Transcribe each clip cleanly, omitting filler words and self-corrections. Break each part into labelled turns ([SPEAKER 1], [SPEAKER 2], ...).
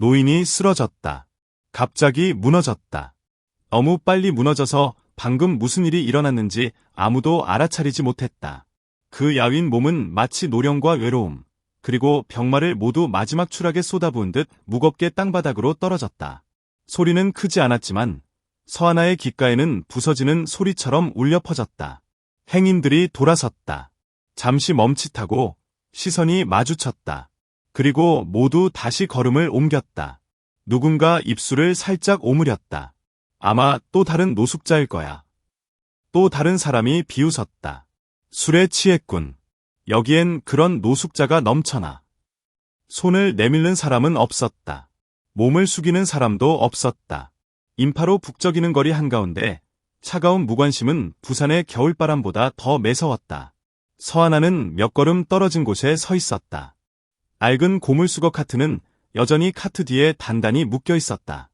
[SPEAKER 1] 노인이 쓰러졌다. 갑자기 무너졌다. 너무 빨리 무너져서 방금 무슨 일이 일어났는지 아무도 알아차리지 못했다. 그 야윈 몸은 마치 노령과 외로움, 그리고 병마를 모두 마지막 추락에 쏟아부은 듯 무겁게 땅바닥으로 떨어졌다. 소리는 크지 않았지만 서하나의 귓가에는 부서지는 소리처럼 울려 퍼졌다. 행인들이 돌아섰다. 잠시 멈칫하고 시선이 마주쳤다. 그리고 모두 다시 걸음을 옮겼다. 누군가 입술을 살짝 오므렸다. 아마 또 다른 노숙자일 거야. 또 다른 사람이 비웃었다. 술에 취했군. 여기엔 그런 노숙자가 넘쳐나. 손을 내밀는 사람은 없었다. 몸을 숙이는 사람도 없었다. 인파로 북적이는 거리 한가운데 차가운 무관심은 부산의 겨울바람보다 더 매서웠다. 서하나는 몇 걸음 떨어진 곳에 서 있었다. 낡은 고물수거 카트는 여전히 카트 뒤에 단단히 묶여 있었다.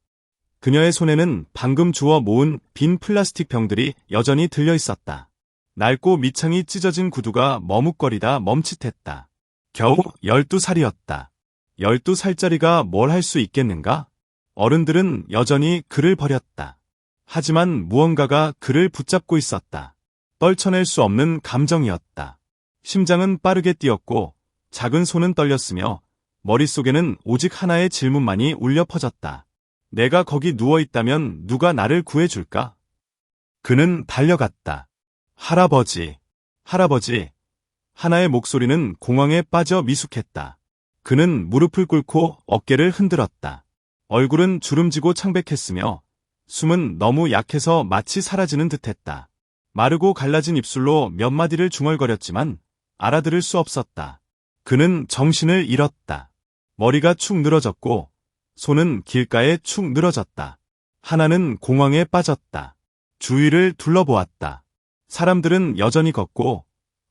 [SPEAKER 1] 그녀의 손에는 방금 주워 모은 빈 플라스틱 병들이 여전히 들려 있었다. 낡고 밑창이 찢어진 구두가 머뭇거리다 멈칫했다. 겨우 12살이었다. 12살짜리가 뭘 할 수 있겠는가? 어른들은 여전히 그를 버렸다. 하지만 무언가가 그를 붙잡고 있었다. 떨쳐낼 수 없는 감정이었다. 심장은 빠르게 뛰었고 작은 손은 떨렸으며 머릿속에는 오직 하나의 질문만이 울려 퍼졌다. 내가 거기 누워있다면 누가 나를 구해줄까? 그는 달려갔다. 할아버지, 할아버지. 하나의 목소리는 공황에 빠져 미숙했다. 그는 무릎을 꿇고 어깨를 흔들었다. 얼굴은 주름지고 창백했으며 숨은 너무 약해서 마치 사라지는 듯했다. 마르고 갈라진 입술로 몇 마디를 중얼거렸지만 알아들을 수 없었다. 그는 정신을 잃었다. 머리가 축 늘어졌고 손은 길가에 축 늘어졌다. 하나는 공황에 빠졌다. 주위를 둘러보았다. 사람들은 여전히 걷고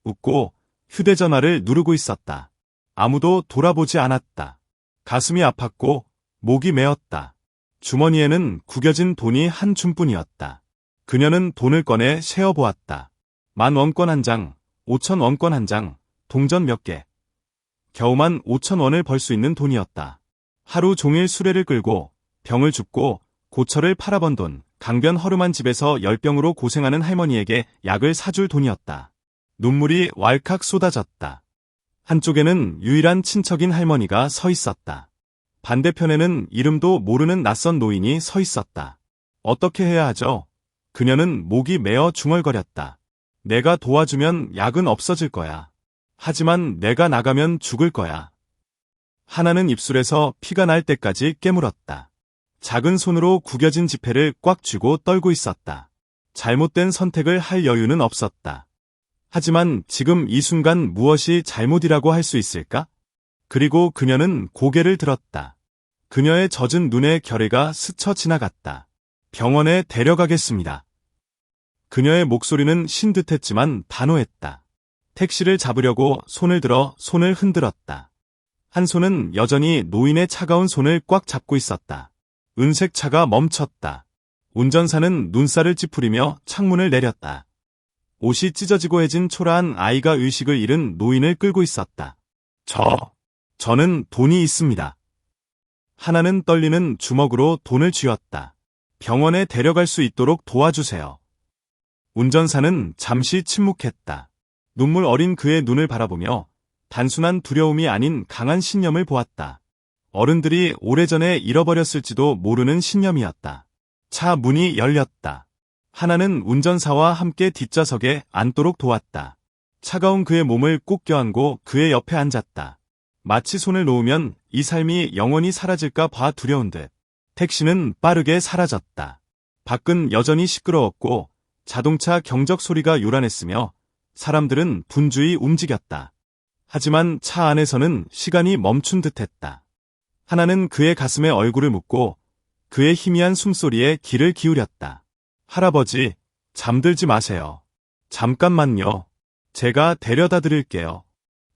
[SPEAKER 1] 웃고 휴대전화를 누르고 있었다. 아무도 돌아보지 않았다. 가슴이 아팠고 목이 메었다. 주머니에는 구겨진 돈이 한 줌뿐이었다. 그녀는 돈을 꺼내 세어보았다. 10,000원권 한 장, 5,000원권 한 장, 동전 몇 개. 겨우만 5,000원을 벌 수 있는 돈이었다. 하루 종일 수레를 끌고 병을 줍고 고철을 팔아번 돈, 강변 허름한 집에서 열병으로 고생하는 할머니에게 약을 사줄 돈이었다. 눈물이 왈칵 쏟아졌다. 한쪽에는 유일한 친척인 할머니가 서 있었다. 반대편에는 이름도 모르는 낯선 노인이 서 있었다. 어떻게 해야 하죠? 그녀는 목이 메어 중얼거렸다. 내가 도와주면 약은 없어질 거야. 하지만 내가 나가면 죽을 거야. 하나는 입술에서 피가 날 때까지 깨물었다. 작은 손으로 구겨진 지폐를 꽉 쥐고 떨고 있었다. 잘못된 선택을 할 여유는 없었다. 하지만 지금 이 순간 무엇이 잘못이라고 할 수 있을까? 그리고 그녀는 고개를 들었다. 그녀의 젖은 눈의 결의가 스쳐 지나갔다. 병원에 데려가겠습니다. 그녀의 목소리는 신 듯했지만 단호했다. 택시를 잡으려고 손을 들어 손을 흔들었다. 한 손은 여전히 노인의 차가운 손을 꽉 잡고 있었다. 은색 차가 멈췄다. 운전사는 눈살을 찌푸리며 창문을 내렸다. 옷이 찢어지고 해진 초라한 아이가 의식을 잃은 노인을 끌고 있었다. 저는 돈이 있습니다. 하나는 떨리는 주먹으로 돈을 쥐었다. 병원에 데려갈 수 있도록 도와주세요. 운전사는 잠시 침묵했다. 눈물 어린 그의 눈을 바라보며 단순한 두려움이 아닌 강한 신념을 보았다. 어른들이 오래전에 잃어버렸을지도 모르는 신념이었다. 차 문이 열렸다. 하나는 운전사와 함께 뒷좌석에 앉도록 도왔다. 차가운 그의 몸을 꼭 껴안고 그의 옆에 앉았다. 마치 손을 놓으면 이 삶이 영원히 사라질까 봐 두려운 듯. 택시는 빠르게 사라졌다. 밖은 여전히 시끄러웠고 자동차 경적 소리가 요란했으며 사람들은 분주히 움직였다. 하지만 차 안에서는 시간이 멈춘 듯했다. 하나는 그의 가슴에 얼굴을 묻고 그의 희미한 숨소리에 귀를 기울였다. 할아버지, 잠들지 마세요. 잠깐만요. 제가 데려다 드릴게요.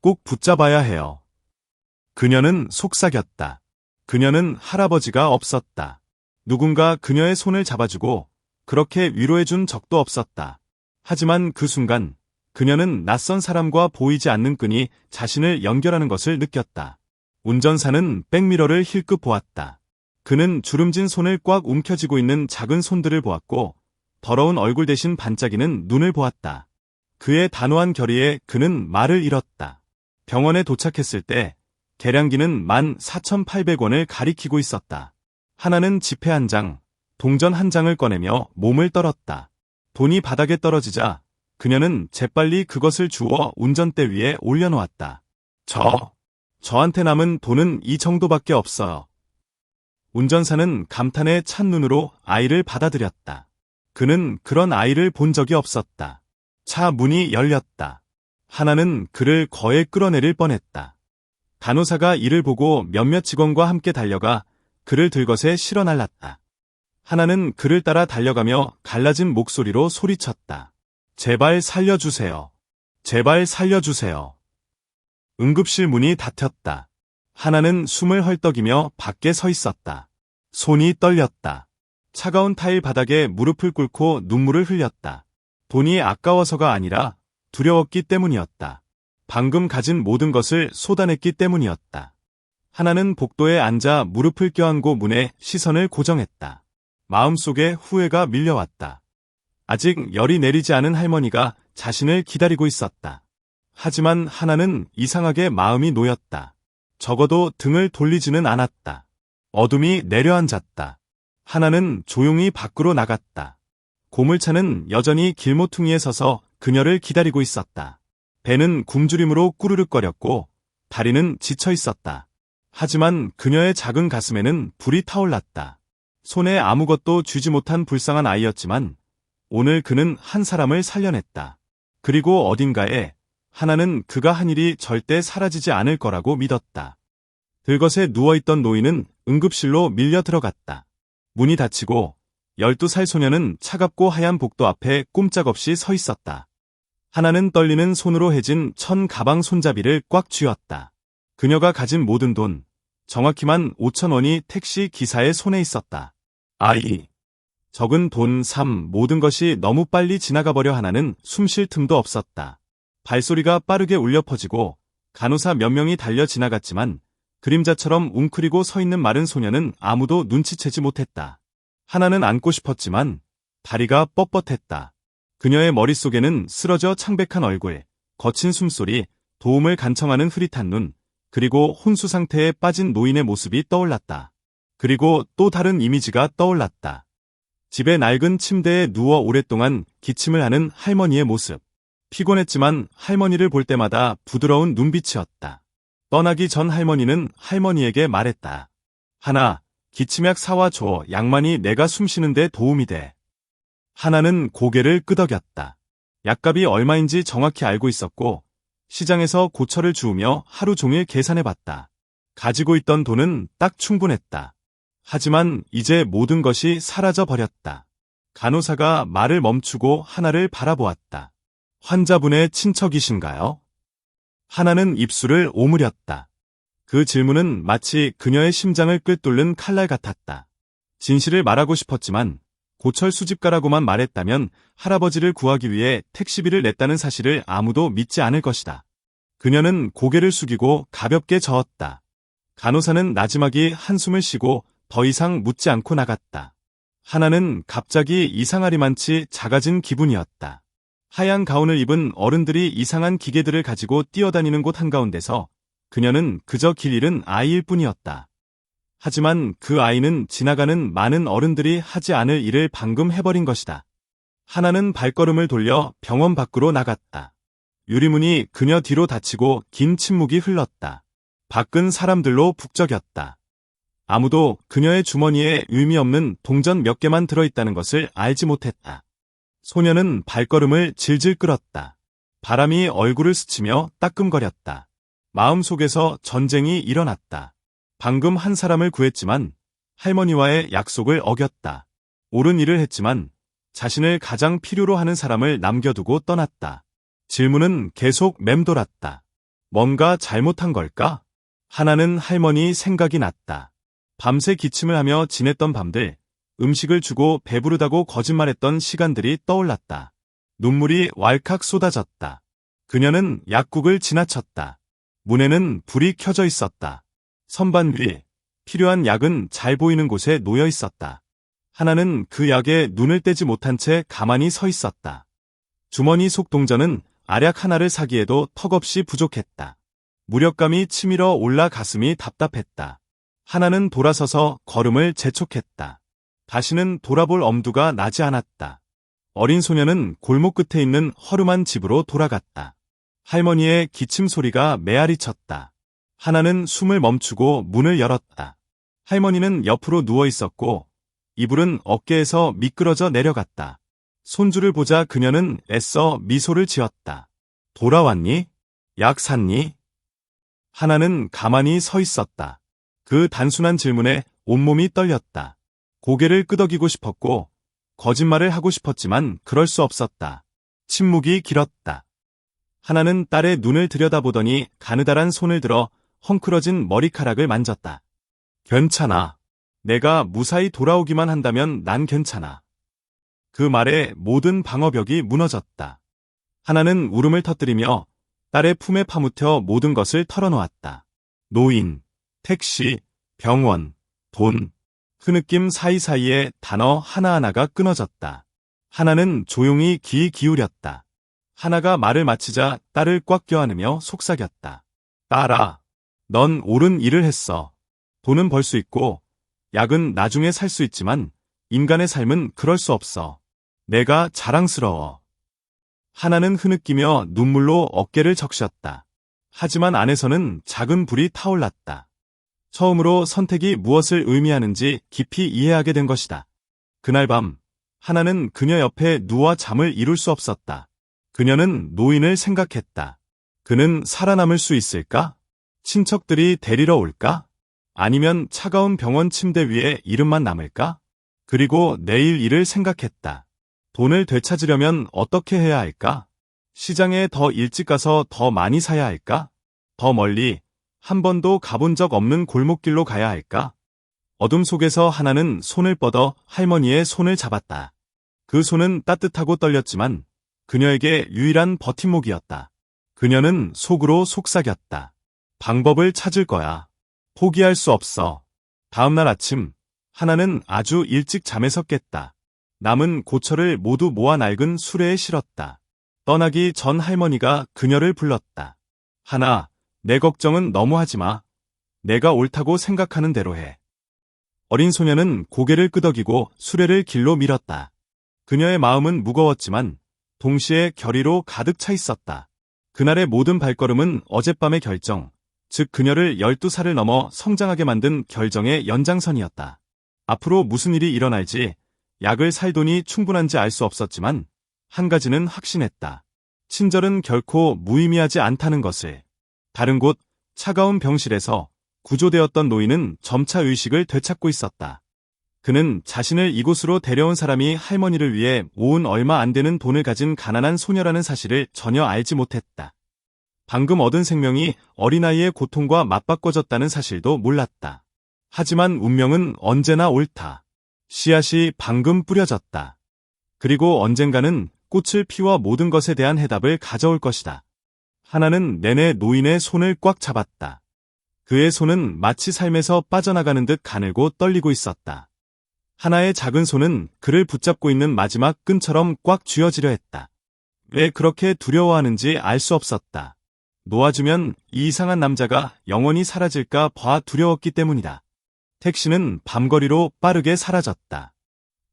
[SPEAKER 1] 꼭 붙잡아야 해요. 그녀는 속삭였다. 그녀는 할아버지가 없었다. 누군가 그녀의 손을 잡아주고 그렇게 위로해준 적도 없었다. 하지만 그 순간 그녀는 낯선 사람과 보이지 않는 끈이 자신을 연결하는 것을 느꼈다. 운전사는 백미러를 힐끗 보았다. 그는 주름진 손을 꽉 움켜쥐고 있는 작은 손들을 보았고 더러운 얼굴 대신 반짝이는 눈을 보았다. 그의 단호한 결의에 그는 말을 잃었다. 병원에 도착했을 때 계량기는 14,800원을 가리키고 있었다. 하나는 지폐 한 장, 동전 한 장을 꺼내며 몸을 떨었다. 돈이 바닥에 떨어지자 그녀는 재빨리 그것을 주워 운전대 위에 올려놓았다. 저한테 남은 돈은 이 정도밖에 없어요. 운전사는 감탄에 찬 눈으로 아이를 받아들였다. 그는 그런 아이를 본 적이 없었다. 차 문이 열렸다. 하나는 그를 거에 끌어내릴 뻔했다. 간호사가 이를 보고 몇몇 직원과 함께 달려가 그를 들것에 실어 날랐다. 하나는 그를 따라 달려가며 갈라진 목소리로 소리쳤다. 제발 살려주세요. 제발 살려주세요. 응급실 문이 닫혔다. 하나는 숨을 헐떡이며 밖에 서 있었다. 손이 떨렸다. 차가운 타일 바닥에 무릎을 꿇고 눈물을 흘렸다. 돈이 아까워서가 아니라 두려웠기 때문이었다. 방금 가진 모든 것을 쏟아냈기 때문이었다. 하나는 복도에 앉아 무릎을 껴안고 문에 시선을 고정했다. 마음속에 후회가 밀려왔다. 아직 열이 내리지 않은 할머니가 자신을 기다리고 있었다. 하지만 하나는 이상하게 마음이 놓였다. 적어도 등을 돌리지는 않았다. 어둠이 내려앉았다. 하나는 조용히 밖으로 나갔다. 고물차는 여전히 길모퉁이에 서서 그녀를 기다리고 있었다. 배는 굶주림으로 꾸르륵거렸고 다리는 지쳐 있었다. 하지만 그녀의 작은 가슴에는 불이 타올랐다. 손에 아무것도 쥐지 못한 불쌍한 아이였지만 오늘 그는 한 사람을 살려냈다. 그리고 어딘가에 하나는 그가 한 일이 절대 사라지지 않을 거라고 믿었다. 들것에 누워있던 노인은 응급실로 밀려 들어갔다. 문이 닫히고 12살 소녀는 차갑고 하얀 복도 앞에 꼼짝없이 서 있었다. 하나는 떨리는 손으로 해진 천 가방 손잡이를 꽉 쥐었다. 그녀가 가진 모든 돈, 정확히만 5,000원이 택시 기사의 손에 있었다. 아이. 적은 돈, 삶, 모든 것이 너무 빨리 지나가 버려 하나는 숨 쉴 틈도 없었다. 발소리가 빠르게 울려 퍼지고 간호사 몇 명이 달려 지나갔지만 그림자처럼 웅크리고 서 있는 마른 소녀는 아무도 눈치채지 못했다. 하나는 안고 싶었지만 다리가 뻣뻣했다. 그녀의 머릿속에는 쓰러져 창백한 얼굴, 거친 숨소리, 도움을 간청하는 흐릿한 눈, 그리고 혼수 상태에 빠진 노인의 모습이 떠올랐다. 그리고 또 다른 이미지가 떠올랐다. 집의 낡은 침대에 누워 오랫동안 기침을 하는 할머니의 모습. 피곤했지만 할머니를 볼 때마다 부드러운 눈빛이었다. 떠나기 전 할머니는 할머니에게 말했다. 하나, 기침약 사와 줘. 약만이 내가 숨쉬는데 도움이 돼. 하나는 고개를 끄덕였다. 약값이 얼마인지 정확히 알고 있었고 시장에서 고철을 주우며 하루 종일 계산해봤다. 가지고 있던 돈은 딱 충분했다. 하지만 이제 모든 것이 사라져 버렸다. 간호사가 말을 멈추고 하나를 바라보았다. 환자분의 친척이신가요? 하나는 입술을 오므렸다. 그 질문은 마치 그녀의 심장을 꿰뚫는 칼날 같았다. 진실을 말하고 싶었지만 고철 수집가라고만 말했다면 할아버지를 구하기 위해 택시비를 냈다는 사실을 아무도 믿지 않을 것이다. 그녀는 고개를 숙이고 가볍게 저었다. 간호사는 나지막이 한숨을 쉬고 더 이상 묻지 않고 나갔다. 하나는 갑자기 이상하리만치 작아진 기분이었다. 하얀 가운을 입은 어른들이 이상한 기계들을 가지고 뛰어다니는 곳 한가운데서 그녀는 그저 길 잃은 아이일 뿐이었다. 하지만 그 아이는 지나가는 많은 어른들이 하지 않을 일을 방금 해버린 것이다. 하나는 발걸음을 돌려 병원 밖으로 나갔다. 유리문이 그녀 뒤로 닫히고 긴 침묵이 흘렀다. 밖은 사람들로 북적였다. 아무도 그녀의 주머니에 의미 없는 동전 몇 개만 들어있다는 것을 알지 못했다. 소녀는 발걸음을 질질 끌었다. 바람이 얼굴을 스치며 따끔거렸다. 마음속에서 전쟁이 일어났다. 방금 한 사람을 구했지만 할머니와의 약속을 어겼다. 옳은 일을 했지만 자신을 가장 필요로 하는 사람을 남겨두고 떠났다. 질문은 계속 맴돌았다. 뭔가 잘못한 걸까? 하나는 할머니 생각이 났다. 밤새 기침을 하며 지냈던 밤들, 음식을 주고 배부르다고 거짓말했던 시간들이 떠올랐다. 눈물이 왈칵 쏟아졌다. 그녀는 약국을 지나쳤다. 문에는 불이 켜져 있었다. 선반 위 필요한 약은 잘 보이는 곳에 놓여 있었다. 하나는 그 약에 눈을 떼지 못한 채 가만히 서 있었다. 주머니 속 동전은 알약 하나를 사기에도 턱없이 부족했다. 무력감이 치밀어 올라 가슴이 답답했다. 하나는 돌아서서 걸음을 재촉했다. 다시는 돌아볼 엄두가 나지 않았다. 어린 소녀는 골목 끝에 있는 허름한 집으로 돌아갔다. 할머니의 기침 소리가 메아리 쳤다. 하나는 숨을 멈추고 문을 열었다. 할머니는 옆으로 누워 있었고 이불은 어깨에서 미끄러져 내려갔다. 손주를 보자 그녀는 애써 미소를 지었다. 돌아왔니? 약 샀니? 하나는 가만히 서 있었다. 그 단순한 질문에 온몸이 떨렸다. 고개를 끄덕이고 싶었고 거짓말을 하고 싶었지만 그럴 수 없었다. 침묵이 길었다. 하나는 딸의 눈을 들여다보더니 가느다란 손을 들어 헝클어진 머리카락을 만졌다. 괜찮아. 내가 무사히 돌아오기만 한다면 난 괜찮아. 그 말에 모든 방어벽이 무너졌다. 하나는 울음을 터뜨리며 딸의 품에 파묻혀 모든 것을 털어놓았다. 노인, 택시, 병원, 돈. 흐느낌 사이사이에 단어 하나하나가 끊어졌다. 하나는 조용히 귀 기울였다. 하나가 말을 마치자 딸을 꽉 껴안으며 속삭였다. 딸아, 넌 옳은 일을 했어. 돈은 벌 수 있고 약은 나중에 살 수 있지만 인간의 삶은 그럴 수 없어. 내가 자랑스러워. 하나는 흐느끼며 눈물로 어깨를 적셨다. 하지만 안에서는 작은 불이 타올랐다. 처음으로 선택이 무엇을 의미하는지 깊이 이해하게 된 것이다. 그날 밤, 하나는 그녀 옆에 누워 잠을 이룰 수 없었다. 그녀는 노인을 생각했다. 그는 살아남을 수 있을까? 친척들이 데리러 올까? 아니면 차가운 병원 침대 위에 이름만 남을까? 그리고 내일 일을 생각했다. 돈을 되찾으려면 어떻게 해야 할까? 시장에 더 일찍 가서 더 많이 사야 할까? 더 멀리, 한 번도 가본 적 없는 골목길로 가야 할까? 어둠 속에서 하나는 손을 뻗어 할머니의 손을 잡았다. 그 손은 따뜻하고 떨렸지만 그녀에게 유일한 버팀목이었다. 그녀는 속으로 속삭였다. 방법을 찾을 거야. 포기할 수 없어. 다음날 아침, 하나는 아주 일찍 잠에서 깼다. 남은 고철을 모두 모아 낡은 수레에 실었다. 떠나기 전 할머니가 그녀를 불렀다. 하나, 내 걱정은 너무 하지 마. 내가 옳다고 생각하는 대로 해. 어린 소녀는 고개를 끄덕이고 수레를 길로 밀었다. 그녀의 마음은 무거웠지만 동시에 결의로 가득 차 있었다. 그날의 모든 발걸음은 어젯밤의 결정, 즉 그녀를 12살을 넘어 성장하게 만든 결정의 연장선이었다. 앞으로 무슨 일이 일어날지, 약을 살 돈이 충분한지 알 수 없었지만 한 가지는 확신했다. 친절은 결코 무의미하지 않다는 것을. 다른 곳, 차가운 병실에서 구조되었던 노인은 점차 의식을 되찾고 있었다. 그는 자신을 이곳으로 데려온 사람이 할머니를 위해 모은 얼마 안 되는 돈을 가진 가난한 소녀라는 사실을 전혀 알지 못했다. 방금 얻은 생명이 어린아이의 고통과 맞바꿔졌다는 사실도 몰랐다. 하지만 운명은 언제나 옳다. 씨앗이 방금 뿌려졌다. 그리고 언젠가는 꽃을 피워 모든 것에 대한 해답을 가져올 것이다. 하나는 내내 노인의 손을 꽉 잡았다. 그의 손은 마치 삶에서 빠져나가는 듯 가늘고 떨리고 있었다. 하나의 작은 손은 그를 붙잡고 있는 마지막 끈처럼 꽉 쥐어지려 했다. 왜 그렇게 두려워하는지 알 수 없었다. 놓아주면 이 이상한 남자가 영원히 사라질까 봐 두려웠기 때문이다. 택시는 밤거리로 빠르게 사라졌다.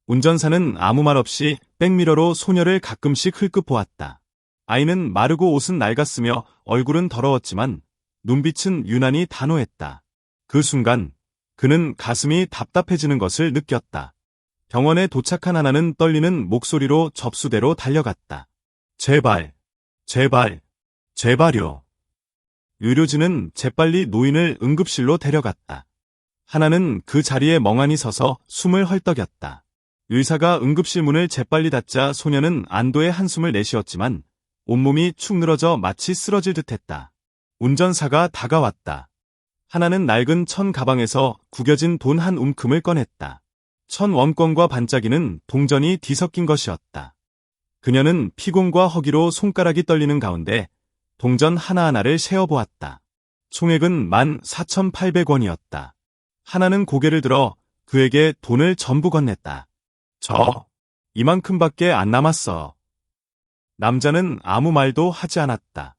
[SPEAKER 1] 운전사는 아무 말 없이 백미러로 소녀를 가끔씩 흘끗 보았다. 아이는 마르고 옷은 낡았으며 얼굴은 더러웠지만 눈빛은 유난히 단호했다. 그 순간 그는 가슴이 답답해지는 것을 느꼈다. 병원에 도착한 하나는 떨리는 목소리로 접수대로 달려갔다. 제발, 제발, 제발요. 의료진은 재빨리 노인을 응급실로 데려갔다. 하나는 그 자리에 멍하니 서서 숨을 헐떡였다. 의사가 응급실 문을 재빨리 닫자 소녀는 안도의 한숨을 내쉬었지만 온몸이 축 늘어져 마치 쓰러질 듯했다. 운전사가 다가왔다. 하나는 낡은 천 가방에서 구겨진 돈 한 움큼을 꺼냈다. 1,000원권과 반짝이는 동전이 뒤섞인 것이었다. 그녀는 피곤과 허기로 손가락이 떨리는 가운데 동전 하나하나를 세어보았다. 총액은 14,800원이었다. 하나는 고개를 들어 그에게 돈을 전부 건넸다. 이만큼밖에 안 남았어. 남자는 아무 말도 하지 않았다.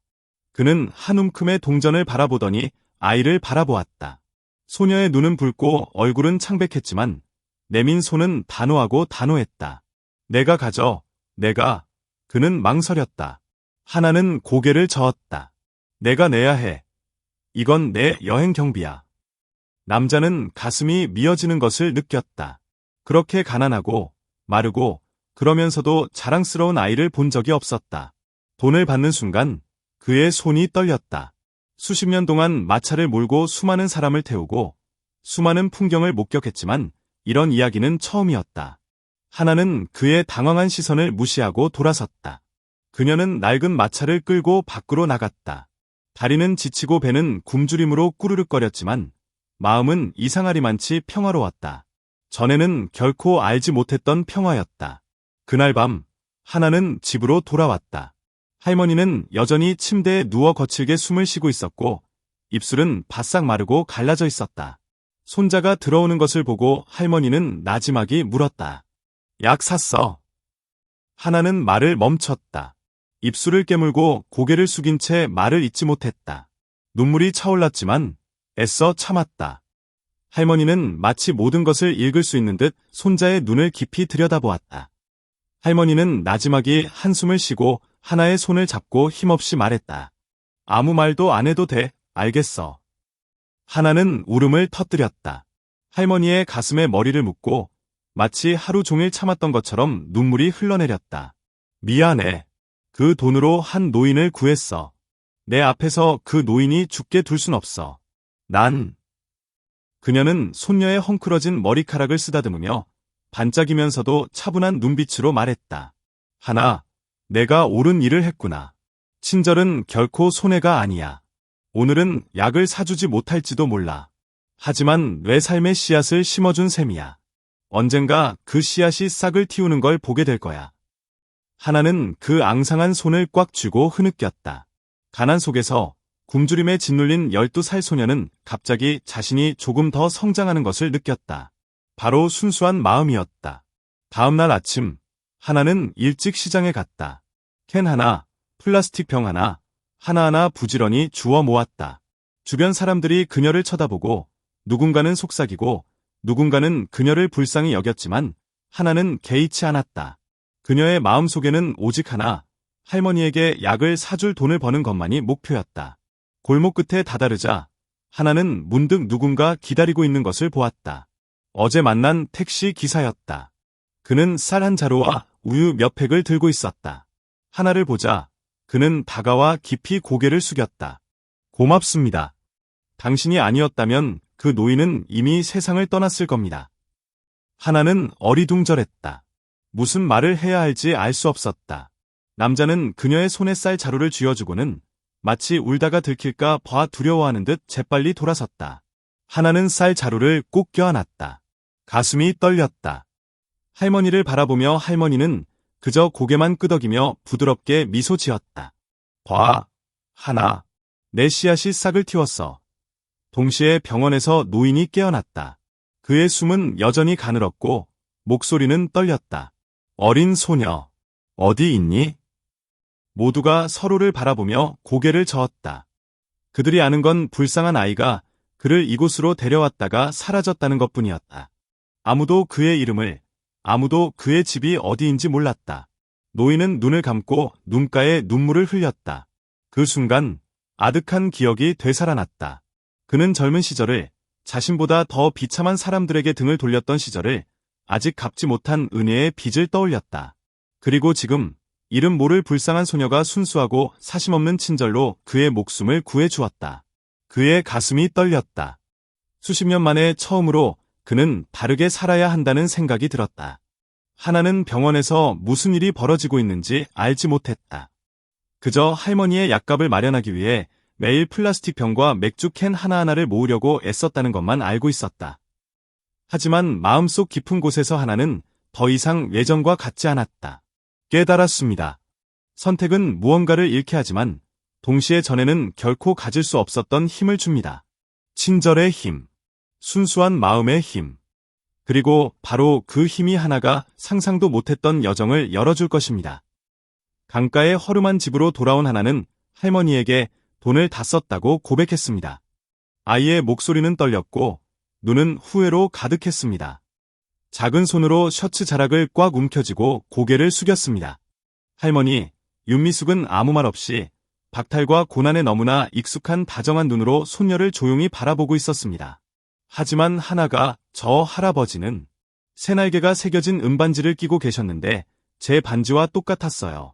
[SPEAKER 1] 그는 한 움큼의 동전을 바라보더니 아이를 바라보았다. 소녀의 눈은 붉고 얼굴은 창백했지만 내민 손은 단호하고 단호했다. 내가 가져, 내가. 그는 망설였다. 하나는 고개를 저었다. 내가 내야 해. 이건 내 여행 경비야. 남자는 가슴이 미어지는 것을 느꼈다. 그렇게 가난하고 마르고 그러면서도 자랑스러운 아이를 본 적이 없었다. 돈을 받는 순간 그의 손이 떨렸다. 수십 년 동안 마차를 몰고 수많은 사람을 태우고 수많은 풍경을 목격했지만 이런 이야기는 처음이었다. 하나는 그의 당황한 시선을 무시하고 돌아섰다. 그녀는 낡은 마차를 끌고 밖으로 나갔다. 다리는 지치고 배는 굶주림으로 꾸르륵거렸지만 마음은 이상하리만치 평화로웠다. 전에는 결코 알지 못했던 평화였다. 그날 밤 하나는 집으로 돌아왔다. 할머니는 여전히 침대에 누워 거칠게 숨을 쉬고 있었고 입술은 바싹 마르고 갈라져 있었다. 손자가 들어오는 것을 보고 할머니는 나지막이 물었다. 약 샀어. 하나는 말을 멈췄다. 입술을 깨물고 고개를 숙인 채 말을 잇지 못했다. 눈물이 차올랐지만 애써 참았다. 할머니는 마치 모든 것을 읽을 수 있는 듯 손자의 눈을 깊이 들여다보았다. 할머니는 나지막이 한숨을 쉬고 하나의 손을 잡고 힘없이 말했다. 아무 말도 안 해도 돼, 알겠어. 하나는 울음을 터뜨렸다. 할머니의 가슴에 머리를 묻고 마치 하루 종일 참았던 것처럼 눈물이 흘러내렸다. 미안해. 그 돈으로 한 노인을 구했어. 내 앞에서 그 노인이 죽게 둘 순 없어. 그녀는 손녀의 헝클어진 머리카락을 쓰다듬으며 반짝이면서도 차분한 눈빛으로 말했다. 하나, 내가 옳은 일을 했구나. 친절은 결코 손해가 아니야. 오늘은 약을 사주지 못할지도 몰라. 하지만 내 삶의 씨앗을 심어준 셈이야. 언젠가 그 씨앗이 싹을 틔우는 걸 보게 될 거야. 하나는 그 앙상한 손을 꽉 쥐고 흐느꼈다. 가난 속에서 굶주림에 짓눌린 12살 소녀는 갑자기 자신이 조금 더 성장하는 것을 느꼈다. 바로 순수한 마음이었다. 다음 날 아침, 하나는 일찍 시장에 갔다. 캔 하나, 플라스틱 병 하나, 하나하나 부지런히 주워 모았다. 주변 사람들이 그녀를 쳐다보고 누군가는 속삭이고 누군가는 그녀를 불쌍히 여겼지만 하나는 개의치 않았다. 그녀의 마음속에는 오직 하나, 할머니에게 약을 사줄 돈을 버는 것만이 목표였다. 골목 끝에 다다르자 하나는 문득 누군가 기다리고 있는 것을 보았다. 어제 만난 택시 기사였다. 그는 쌀 한 자루와 우유 몇 팩을 들고 있었다. 하나를 보자 그는 다가와 깊이 고개를 숙였다. 고맙습니다. 당신이 아니었다면 그 노인은 이미 세상을 떠났을 겁니다. 하나는 어리둥절했다. 무슨 말을 해야 할지 알 수 없었다. 남자는 그녀의 손에 쌀 자루를 쥐어주고는 마치 울다가 들킬까 봐 두려워하는 듯 재빨리 돌아섰다. 하나는 쌀 자루를 꼭 껴안았다. 가슴이 떨렸다. 할머니를 바라보며 할머니는 그저 고개만 끄덕이며 부드럽게 미소 지었다. 봐, 하나. 내 씨앗이 싹을 틔웠어. 동시에 병원에서 노인이 깨어났다. 그의 숨은 여전히 가늘었고 목소리는 떨렸다. 어린 소녀, 어디 있니? 모두가 서로를 바라보며 고개를 저었다. 그들이 아는 건 불쌍한 아이가 그를 이곳으로 데려왔다가 사라졌다는 것뿐이었다. 아무도 그의 이름을, 아무도 그의 집이 어디인지 몰랐다. 노인은 눈을 감고 눈가에 눈물을 흘렸다. 그 순간 아득한 기억이 되살아났다. 그는 젊은 시절을, 자신보다 더 비참한 사람들에게 등을 돌렸던 시절을, 아직 갚지 못한 은혜의 빚을 떠올렸다. 그리고 지금 이름 모를 불쌍한 소녀가 순수하고 사심없는 친절로 그의 목숨을 구해주었다. 그의 가슴이 떨렸다. 수십 년 만에 처음으로 그는 바르게 살아야 한다는 생각이 들었다. 하나는 병원에서 무슨 일이 벌어지고 있는지 알지 못했다. 그저 할머니의 약값을 마련하기 위해 매일 플라스틱 병과 맥주 캔 하나하나를 모으려고 애썼다는 것만 알고 있었다. 하지만 마음속 깊은 곳에서 하나는 더 이상 예전과 같지 않았다. 깨달았습니다. 선택은 무언가를 잃게 하지만 동시에 전에는 결코 가질 수 없었던 힘을 줍니다. 친절의 힘, 순수한 마음의 힘, 그리고 바로 그 힘이 하나가 상상도 못했던 여정을 열어줄 것입니다. 강가의 허름한 집으로 돌아온 하나는 할머니에게 돈을 다 썼다고 고백했습니다. 아이의 목소리는 떨렸고 눈은 후회로 가득했습니다. 작은 손으로 셔츠 자락을 꽉 움켜쥐고 고개를 숙였습니다. 할머니, 윤미숙은 아무 말 없이 박탈과 고난에 너무나 익숙한 다정한 눈으로 손녀를 조용히 바라보고 있었습니다. 하지만 하나가 저 할아버지는 새날개가 새겨진 은반지를 끼고 계셨는데 제 반지와 똑같았어요.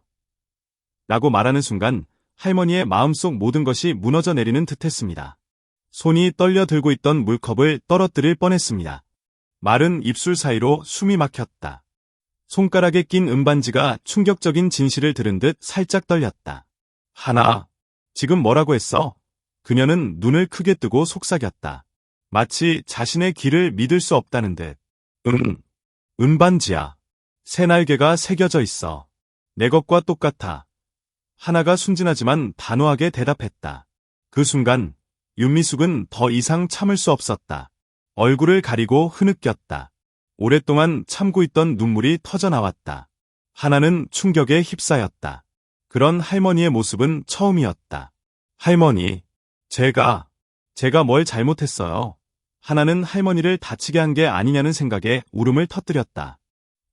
[SPEAKER 1] 라고 말하는 순간 할머니의 마음속 모든 것이 무너져 내리는 듯했습니다. 손이 떨려 들고 있던 물컵을 떨어뜨릴 뻔했습니다. 마른 입술 사이로 숨이 막혔다. 손가락에 낀 은반지가 충격적인 진실을 들은 듯 살짝 떨렸다. 하나, 지금 뭐라고 했어? 그녀는 눈을 크게 뜨고 속삭였다. 마치 자신의 귀를 믿을 수 없다는 듯. 은반지야. 새날개가 새겨져 있어. 내 것과 똑같아. 하나가 순진하지만 단호하게 대답했다. 그 순간 윤미숙은 더 이상 참을 수 없었다. 얼굴을 가리고 흐느꼈다. 오랫동안 참고 있던 눈물이 터져나왔다. 하나는 충격에 휩싸였다. 그런 할머니의 모습은 처음이었다. 할머니, 제가 뭘 잘못했어요. 하나는 할머니를 다치게 한 게 아니냐는 생각에 울음을 터뜨렸다.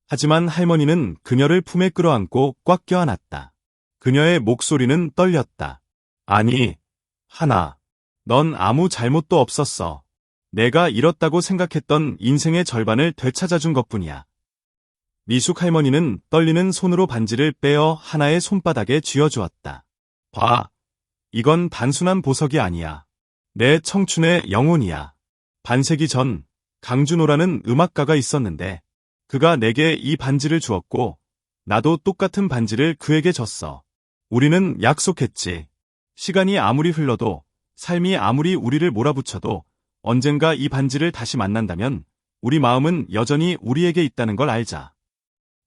[SPEAKER 1] 하지만 할머니는 그녀를 품에 끌어안고 꽉 껴안았다. 그녀의 목소리는 떨렸다. 아니, 하나, 넌 아무 잘못도 없었어. 내가 잃었다고 생각했던 인생의 절반을 되찾아준 것뿐이야. 미숙 할머니는 떨리는 손으로 반지를 빼어 하나의 손바닥에 쥐어주었다. 봐, 이건 단순한 보석이 아니야. 내 청춘의 영혼이야. 반세기 전 강준호라는 음악가가 있었는데 그가 내게 이 반지를 주었고 나도 똑같은 반지를 그에게 줬어. 우리는 약속했지. 시간이 아무리 흘러도 삶이 아무리 우리를 몰아붙여도 언젠가 이 반지를 다시 만난다면 우리 마음은 여전히 우리에게 있다는 걸 알자.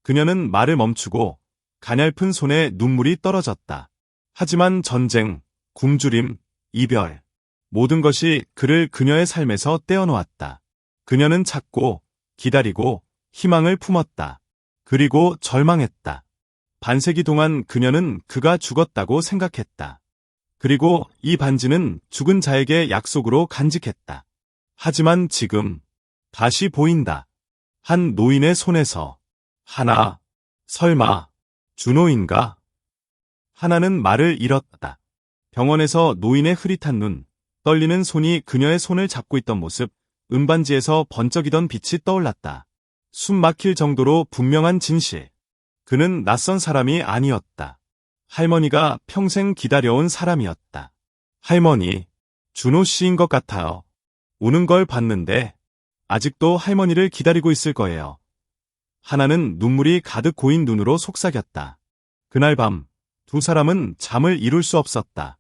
[SPEAKER 1] 그녀는 말을 멈추고 가냘픈 손에 눈물이 떨어졌다. 하지만 전쟁, 굶주림, 이별, 모든 것이 그를 그녀의 삶에서 떼어놓았다. 그녀는 찾고, 기다리고, 희망을 품었다. 그리고 절망했다. 반세기 동안 그녀는 그가 죽었다고 생각했다. 그리고 이 반지는 죽은 자에게 약속으로 간직했다. 하지만 지금 다시 보인다. 한 노인의 손에서. 하나, 설마 준호인가? 하나는 말을 잃었다. 병원에서 노인의 흐릿한 눈, 떨리는 손이 그녀의 손을 잡고 있던 모습, 은반지에서 번쩍이던 빛이 떠올랐다. 숨 막힐 정도로 분명한 진실. 그는 낯선 사람이 아니었다. 할머니가 평생 기다려온 사람이었다. 할머니, 준호 씨인 것 같아요. 우는 걸 봤는데 아직도 할머니를 기다리고 있을 거예요. 하나는 눈물이 가득 고인 눈으로 속삭였다. 그날 밤 두 사람은 잠을 이룰 수 없었다.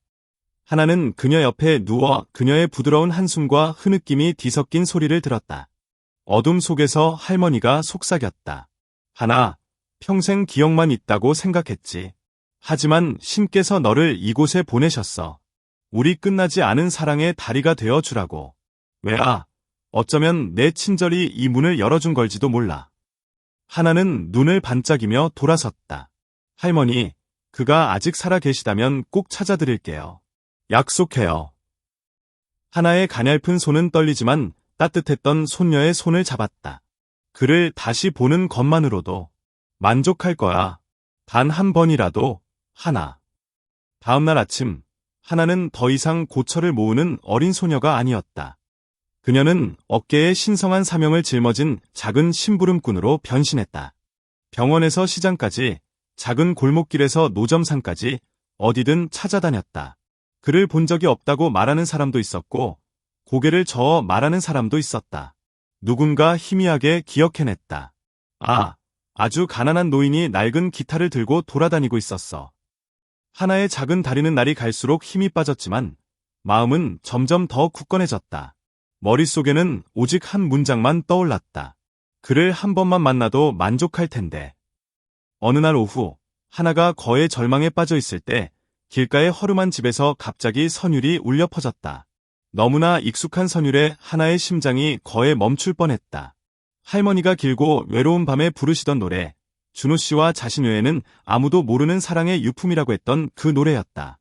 [SPEAKER 1] 하나는 그녀 옆에 누워 그녀의 부드러운 한숨과 흐느낌이 뒤섞인 소리를 들었다. 어둠 속에서 할머니가 속삭였다. 하나, 평생 기억만 있다고 생각했지. 하지만 신께서 너를 이곳에 보내셨어. 우리 끝나지 않은 사랑의 다리가 되어 주라고. 왜아, 어쩌면 내 친절이 이 문을 열어준 걸지도 몰라. 하나는 눈을 반짝이며 돌아섰다. 할머니, 그가 아직 살아 계시다면 꼭 찾아드릴게요. 약속해요. 하나의 가냘픈 손은 떨리지만 따뜻했던 손녀의 손을 잡았다. 그를 다시 보는 것만으로도 만족할 거야. 단 한 번이라도. 하나. 다음날 아침, 하나는 더 이상 고철을 모으는 어린 소녀가 아니었다. 그녀는 어깨에 신성한 사명을 짊어진 작은 심부름꾼으로 변신했다. 병원에서 시장까지, 작은 골목길에서 노점상까지 어디든 찾아다녔다. 그를 본 적이 없다고 말하는 사람도 있었고 고개를 저어 말하는 사람도 있었다. 누군가 희미하게 기억해냈다. 아, 아주 가난한 노인이 낡은 기타를 들고 돌아다니고 있었어. 하나의 작은 다리는 날이 갈수록 힘이 빠졌지만 마음은 점점 더 굳건해졌다. 머릿속에는 오직 한 문장만 떠올랐다. 그를 한 번만 만나도 만족할 텐데. 어느 날 오후, 하나가 거의 절망에 빠져 있을 때 길가의 허름한 집에서 갑자기 선율이 울려 퍼졌다. 너무나 익숙한 선율에 하나의 심장이 거에 멈출 뻔했다. 할머니가 길고 외로운 밤에 부르시던 노래, 준호 씨와 자신 외에는 아무도 모르는 사랑의 유품이라고 했던 그 노래였다.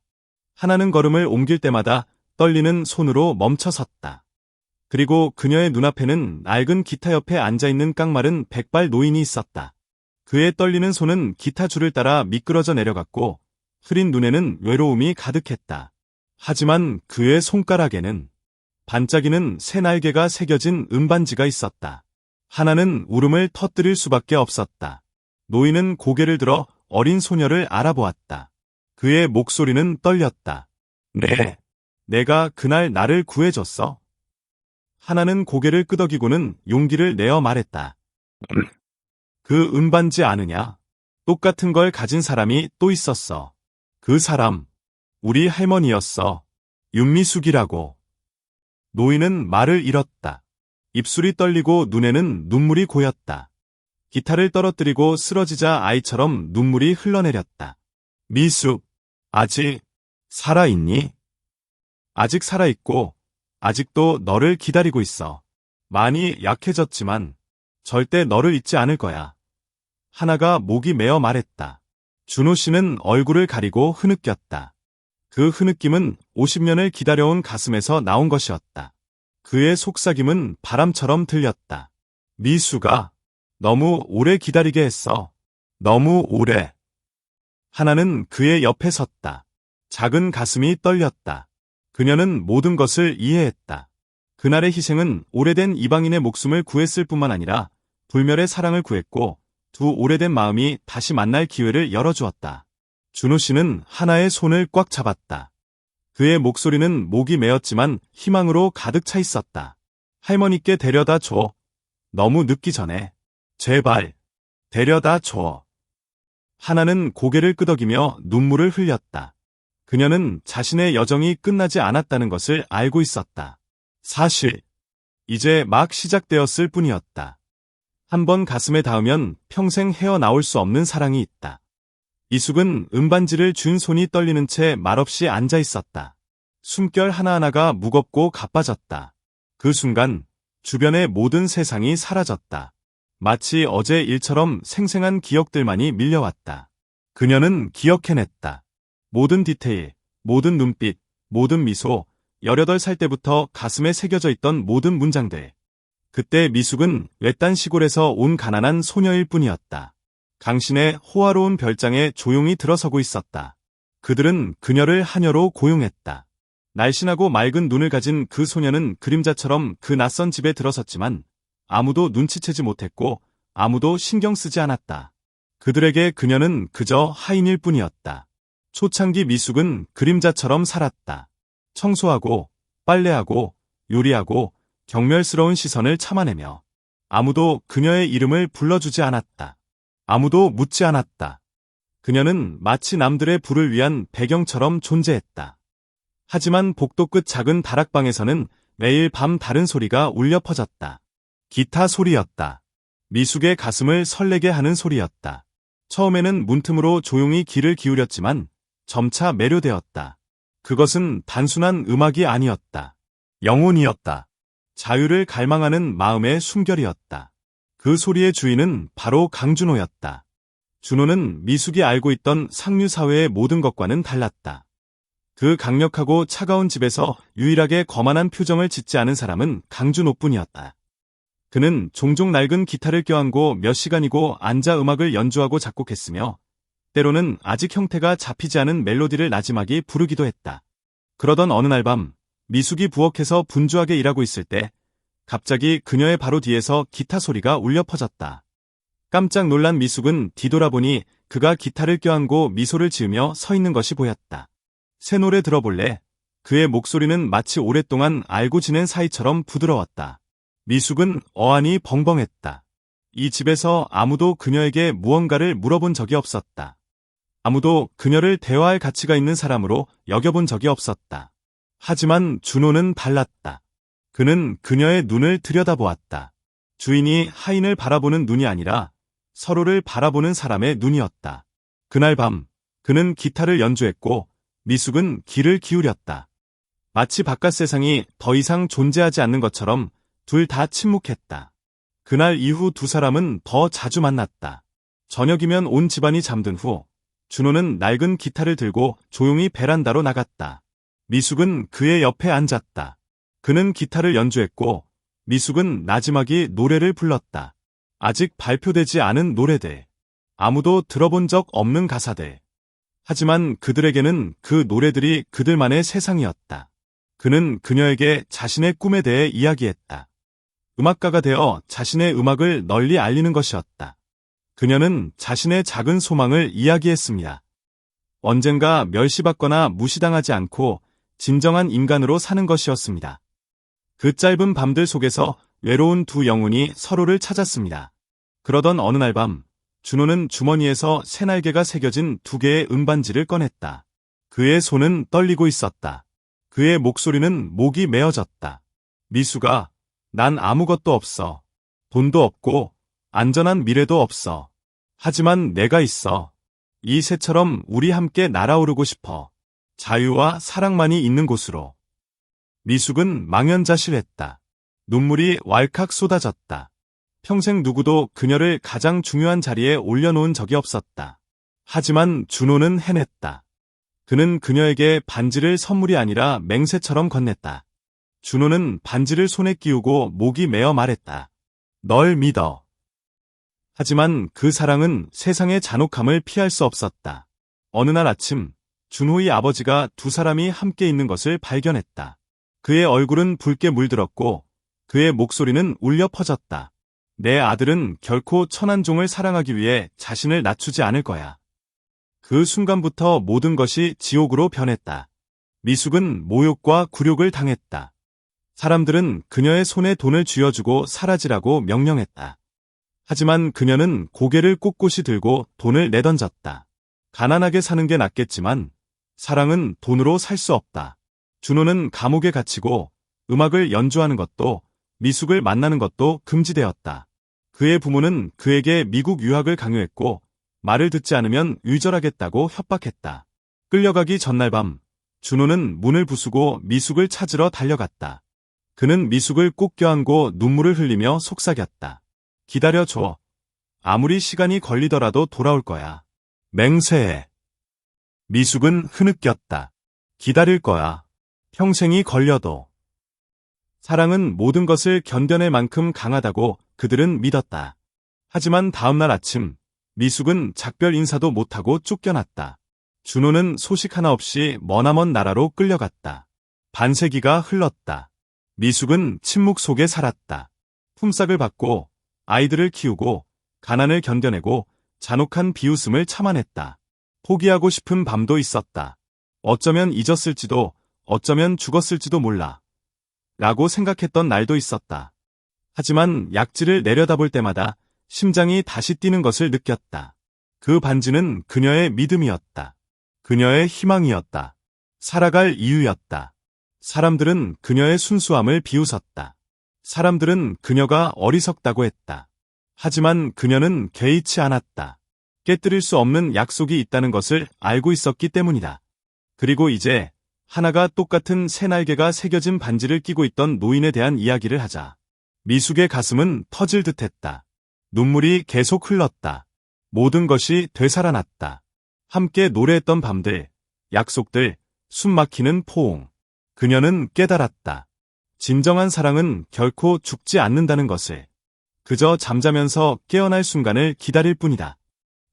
[SPEAKER 1] 하나는 걸음을 옮길 때마다 떨리는 손으로 멈춰 섰다. 그리고 그녀의 눈앞에는 낡은 기타 옆에 앉아있는 깡마른 백발 노인이 있었다. 그의 떨리는 손은 기타 줄을 따라 미끄러져 내려갔고 흐린 눈에는 외로움이 가득했다. 하지만 그의 손가락에는 반짝이는 새 날개가 새겨진 은반지가 있었다. 하나는 울음을 터뜨릴 수밖에 없었다. 노인은 고개를 들어 어린 소녀를 알아보았다. 그의 목소리는 떨렸다. 네. 내가 그날 나를 구해줬어. 하나는 고개를 끄덕이고는 용기를 내어 말했다. 그 은반지 아느냐? 똑같은 걸 가진 사람이 또 있었어. 그 사람, 우리 할머니였어. 윤미숙이라고. 노인은 말을 잃었다. 입술이 떨리고 눈에는 눈물이 고였다. 기타를 떨어뜨리고 쓰러지자 아이처럼 눈물이 흘러내렸다. 미숙, 아직 살아있니? 아직 살아있고 아직도 너를 기다리고 있어. 많이 약해졌지만 절대 너를 잊지 않을 거야. 하나가 목이 메어 말했다. 준호 씨는 얼굴을 가리고 흐느꼈다. 그 흐느낌은 50년을 기다려온 가슴에서 나온 것이었다. 그의 속삭임은 바람처럼 들렸다. 미수가 너무 오래 기다리게 했어. 너무 오래. 하나는 그의 옆에 섰다. 작은 가슴이 떨렸다. 그녀는 모든 것을 이해했다. 그날의 희생은 오래된 이방인의 목숨을 구했을 뿐만 아니라 불멸의 사랑을 구했고 두 오래된 마음이 다시 만날 기회를 열어주었다. 준호 씨는 하나의 손을 꽉 잡았다. 그의 목소리는 목이 메었지만 희망으로 가득 차 있었다. 할머니께 데려다 줘. 너무 늦기 전에. 제발. 데려다 줘. 하나는 고개를 끄덕이며 눈물을 흘렸다. 그녀는 자신의 여정이 끝나지 않았다는 것을 알고 있었다. 사실, 이제 막 시작되었을 뿐이었다. 한번 가슴에 닿으면 평생 헤어나올 수 없는 사랑이 있다. 이숙은 은반지를 준 손이 떨리는 채 말없이 앉아 있었다. 숨결 하나하나가 무겁고 가빠졌다. 그 순간 주변의 모든 세상이 사라졌다. 마치 어제 일처럼 생생한 기억들만이 밀려왔다. 그녀는 기억해냈다. 모든 디테일, 모든 눈빛, 모든 미소, 18살 때부터 가슴에 새겨져 있던 모든 문장들. 그때 미숙은 외딴 시골에서 온 가난한 소녀일 뿐이었다. 강신의 호화로운 별장에 조용히 들어서고 있었다. 그들은 그녀를 하녀로 고용했다. 날씬하고 맑은 눈을 가진 그 소녀는 그림자처럼 그 낯선 집에 들어섰지만 아무도 눈치채지 못했고 아무도 신경 쓰지 않았다. 그들에게 그녀는 그저 하인일 뿐이었다. 초창기 미숙은 그림자처럼 살았다. 청소하고 빨래하고 요리하고 경멸스러운 시선을 참아내며 아무도 그녀의 이름을 불러주지 않았다. 아무도 묻지 않았다. 그녀는 마치 남들의 부를 위한 배경처럼 존재했다. 하지만 복도 끝 작은 다락방에서는 매일 밤 다른 소리가 울려 퍼졌다. 기타 소리였다. 미숙의 가슴을 설레게 하는 소리였다. 처음에는 문틈으로 조용히 귀를 기울였지만 점차 매료되었다. 그것은 단순한 음악이 아니었다. 영혼이었다. 자유를 갈망하는 마음의 숨결이었다. 그 소리의 주인은 바로 강준호였다. 준호는 미숙이 알고 있던 상류사회의 모든 것과는 달랐다. 그 강력하고 차가운 집에서 유일하게 거만한 표정을 짓지 않은 사람은 강준호뿐이었다. 그는 종종 낡은 기타를 껴안고 몇 시간이고 앉아 음악을 연주하고 작곡했으며 때로는 아직 형태가 잡히지 않은 멜로디를 나지막이 부르기도 했다. 그러던 어느 날 밤 미숙이 부엌에서 분주하게 일하고 있을 때 갑자기 그녀의 바로 뒤에서 기타 소리가 울려 퍼졌다. 깜짝 놀란 미숙은 뒤돌아보니 그가 기타를 껴안고 미소를 지으며 서 있는 것이 보였다. 새 노래 들어볼래? 그의 목소리는 마치 오랫동안 알고 지낸 사이처럼 부드러웠다. 미숙은 어안이 벙벙했다. 이 집에서 아무도 그녀에게 무언가를 물어본 적이 없었다. 아무도 그녀를 대화할 가치가 있는 사람으로 여겨본 적이 없었다. 하지만 준호는 달랐다. 그는 그녀의 눈을 들여다보았다. 주인이 하인을 바라보는 눈이 아니라 서로를 바라보는 사람의 눈이었다. 그날 밤 그는 기타를 연주했고 미숙은 귀를 기울였다. 마치 바깥 세상이 더 이상 존재하지 않는 것처럼 둘 다 침묵했다. 그날 이후 두 사람은 더 자주 만났다. 저녁이면 온 집안이 잠든 후 준호는 낡은 기타를 들고 조용히 베란다로 나갔다. 미숙은 그의 옆에 앉았다. 그는 기타를 연주했고 미숙은 나지막이 노래를 불렀다. 아직 발표되지 않은 노래들. 아무도 들어본 적 없는 가사들. 하지만 그들에게는 그 노래들이 그들만의 세상이었다. 그는 그녀에게 자신의 꿈에 대해 이야기했다. 음악가가 되어 자신의 음악을 널리 알리는 것이었다. 그녀는 자신의 작은 소망을 이야기했습니다. 언젠가 멸시받거나 무시당하지 않고 진정한 인간으로 사는 것이었습니다. 그 짧은 밤들 속에서 외로운 두 영혼이 서로를 찾았습니다. 그러던 어느 날 밤, 준호는 주머니에서 새날개가 새겨진 두 개의 은반지를 꺼냈다. 그의 손은 떨리고 있었다. 그의 목소리는 목이 메어졌다. 미수가, 난 아무것도 없어. 돈도 없고 안전한 미래도 없어. 하지만 내가 있어. 이 새처럼 우리 함께 날아오르고 싶어. 자유와 사랑만이 있는 곳으로. 미숙은 망연자실했다. 눈물이 왈칵 쏟아졌다. 평생 누구도 그녀를 가장 중요한 자리에 올려놓은 적이 없었다. 하지만 준호는 해냈다. 그는 그녀에게 반지를 선물이 아니라 맹세처럼 건넸다. 준호는 반지를 손에 끼우고 목이 메어 말했다. 널 믿어. 하지만 그 사랑은 세상의 잔혹함을 피할 수 없었다. 어느 날 아침, 준호의 아버지가 두 사람이 함께 있는 것을 발견했다. 그의 얼굴은 붉게 물들었고 그의 목소리는 울려 퍼졌다. 내 아들은 결코 천한종을 사랑하기 위해 자신을 낮추지 않을 거야. 그 순간부터 모든 것이 지옥으로 변했다. 미숙은 모욕과 굴욕을 당했다. 사람들은 그녀의 손에 돈을 쥐어주고 사라지라고 명령했다. 하지만 그녀는 고개를 꼿꼿이 들고 돈을 내던졌다. 가난하게 사는 게 낫겠지만 사랑은 돈으로 살 수 없다. 준호는 감옥에 갇히고 음악을 연주하는 것도 미숙을 만나는 것도 금지되었다. 그의 부모는 그에게 미국 유학을 강요했고 말을 듣지 않으면 유절하겠다고 협박했다. 끌려가기 전날 밤 준호는 문을 부수고 미숙을 찾으러 달려갔다. 그는 미숙을 꼭 껴안고 눈물을 흘리며 속삭였다. 기다려줘. 아무리 시간이 걸리더라도 돌아올 거야. 맹세해. 미숙은 흐느꼈다. 기다릴 거야. 평생이 걸려도. 사랑은 모든 것을 견뎌낼 만큼 강하다고 그들은 믿었다. 하지만 다음날 아침 미숙은 작별 인사도 못하고 쫓겨났다. 준호는 소식 하나 없이 머나먼 나라로 끌려갔다. 반세기가 흘렀다. 미숙은 침묵 속에 살았다. 품삯을 받고 아이들을 키우고 가난을 견뎌내고 잔혹한 비웃음을 참아냈다. 포기하고 싶은 밤도 있었다. 어쩌면 잊었을지도 어쩌면 죽었을지도 몰라. 라고 생각했던 날도 있었다. 하지만 약지를 내려다볼 때마다 심장이 다시 뛰는 것을 느꼈다. 그 반지는 그녀의 믿음이었다. 그녀의 희망이었다. 살아갈 이유였다. 사람들은 그녀의 순수함을 비웃었다. 사람들은 그녀가 어리석다고 했다. 하지만 그녀는 개의치 않았다. 깨뜨릴 수 없는 약속이 있다는 것을 알고 있었기 때문이다. 그리고 이제 하나가 똑같은 새날개가 새겨진 반지를 끼고 있던 노인에 대한 이야기를 하자. 미숙의 가슴은 터질 듯했다. 눈물이 계속 흘렀다. 모든 것이 되살아났다. 함께 노래했던 밤들, 약속들, 숨막히는 포옹. 그녀는 깨달았다. 진정한 사랑은 결코 죽지 않는다는 것을. 그저 잠자면서 깨어날 순간을 기다릴 뿐이다.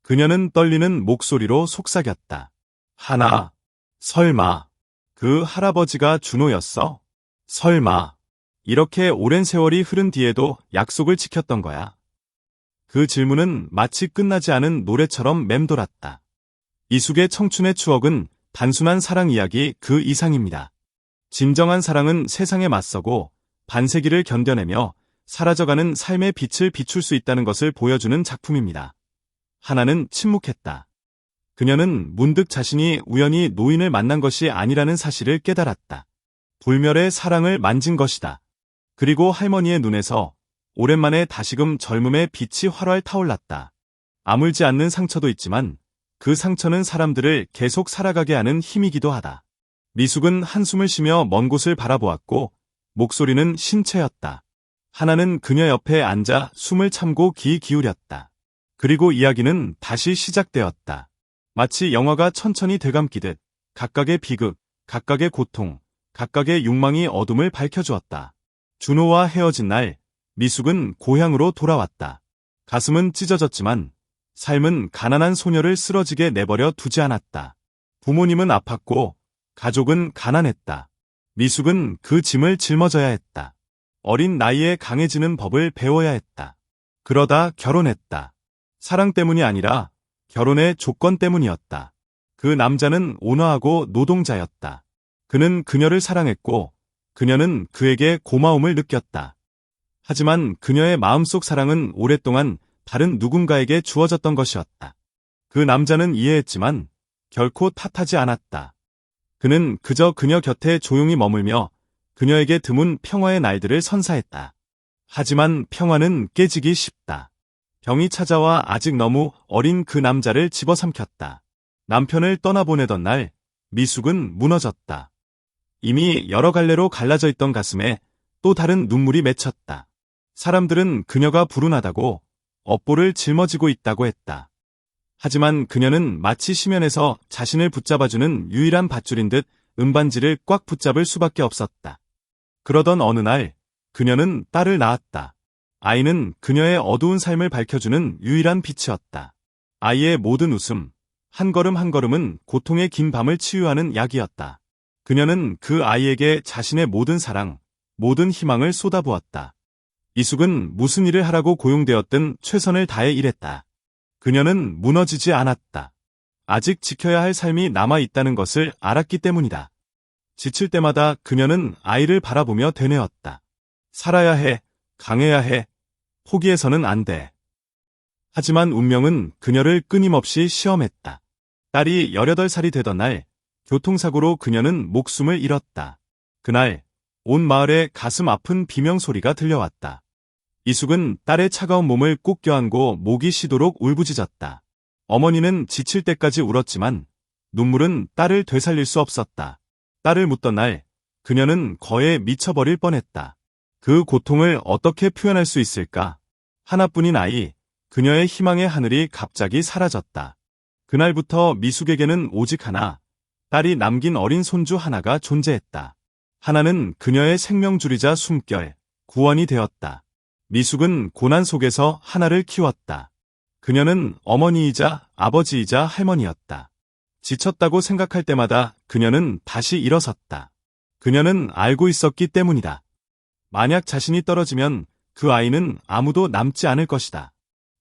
[SPEAKER 1] 그녀는 떨리는 목소리로 속삭였다. 하나, 설마. 그 할아버지가 준호였어? 설마. 이렇게 오랜 세월이 흐른 뒤에도 약속을 지켰던 거야. 그 질문은 마치 끝나지 않은 노래처럼 맴돌았다. 이숙의 청춘의 추억은 단순한 사랑 이야기 그 이상입니다. 진정한 사랑은 세상에 맞서고 반세기를 견뎌내며 사라져가는 삶의 빛을 비출 수 있다는 것을 보여주는 작품입니다. 하나는 침묵했다. 그녀는 문득 자신이 우연히 노인을 만난 것이 아니라는 사실을 깨달았다. 불멸의 사랑을 만진 것이다. 그리고 할머니의 눈에서 오랜만에 다시금 젊음의 빛이 활활 타올랐다. 아물지 않는 상처도 있지만 그 상처는 사람들을 계속 살아가게 하는 힘이기도 하다. 미숙은 한숨을 쉬며 먼 곳을 바라보았고 목소리는 신채였다. 하나는 그녀 옆에 앉아 숨을 참고 귀 기울였다. 그리고 이야기는 다시 시작되었다. 마치 영화가 천천히 되감기듯 각각의 비극, 각각의 고통, 각각의 욕망이 어둠을 밝혀주었다. 준호와 헤어진 날, 미숙은 고향으로 돌아왔다. 가슴은 찢어졌지만 삶은 가난한 소녀를 쓰러지게 내버려 두지 않았다. 부모님은 아팠고 가족은 가난했다. 미숙은 그 짐을 짊어져야 했다. 어린 나이에 강해지는 법을 배워야 했다. 그러다 결혼했다. 사랑 때문이 아니라 결혼의 조건 때문이었다. 그 남자는 온화하고 노동자였다. 그는 그녀를 사랑했고 그녀는 그에게 고마움을 느꼈다. 하지만 그녀의 마음속 사랑은 오랫동안 다른 누군가에게 주어졌던 것이었다. 그 남자는 이해했지만 결코 탓하지 않았다. 그는 그저 그녀 곁에 조용히 머물며 그녀에게 드문 평화의 날들을 선사했다. 하지만 평화는 깨지기 쉽다. 병이 찾아와 아직 너무 어린 그 남자를 집어삼켰다. 남편을 떠나보내던 날, 미숙은 무너졌다. 이미 여러 갈래로 갈라져 있던 가슴에 또 다른 눈물이 맺혔다. 사람들은 그녀가 불운하다고 업보를 짊어지고 있다고 했다. 하지만 그녀는 마치 심연에서 자신을 붙잡아주는 유일한 밧줄인 듯 은반지를 꽉 붙잡을 수밖에 없었다. 그러던 어느 날 그녀는 딸을 낳았다. 아이는 그녀의 어두운 삶을 밝혀주는 유일한 빛이었다. 아이의 모든 웃음, 한 걸음 한 걸음은 고통의 긴 밤을 치유하는 약이었다. 그녀는 그 아이에게 자신의 모든 사랑, 모든 희망을 쏟아부었다. 이숙은 무슨 일을 하라고 고용되었든 최선을 다해 일했다. 그녀는 무너지지 않았다. 아직 지켜야 할 삶이 남아있다는 것을 알았기 때문이다. 지칠 때마다 그녀는 아이를 바라보며 되뇌었다. 살아야 해, 강해야 해, 포기해서는 안 돼. 하지만 운명은 그녀를 끊임없이 시험했다. 딸이 18살이 되던 날, 교통사고로 그녀는 목숨을 잃었다. 그날, 온 마을에 가슴 아픈 비명소리가 들려왔다. 이숙은 딸의 차가운 몸을 꼭 껴안고 목이 쉬도록 울부짖었다. 어머니는 지칠 때까지 울었지만 눈물은 딸을 되살릴 수 없었다. 딸을 묻던 날, 그녀는 거에 미쳐버릴 뻔했다. 그 고통을 어떻게 표현할 수 있을까? 하나뿐인 아이, 그녀의 희망의 하늘이 갑자기 사라졌다. 그날부터 미숙에게는 오직 하나, 딸이 남긴 어린 손주 하나가 존재했다. 하나는 그녀의 생명줄이자 숨결, 구원이 되었다. 미숙은 고난 속에서 하나를 키웠다. 그녀는 어머니이자 아버지이자 할머니였다. 지쳤다고 생각할 때마다 그녀는 다시 일어섰다. 그녀는 알고 있었기 때문이다. 만약 자신이 떨어지면 그 아이는 아무도 남지 않을 것이다.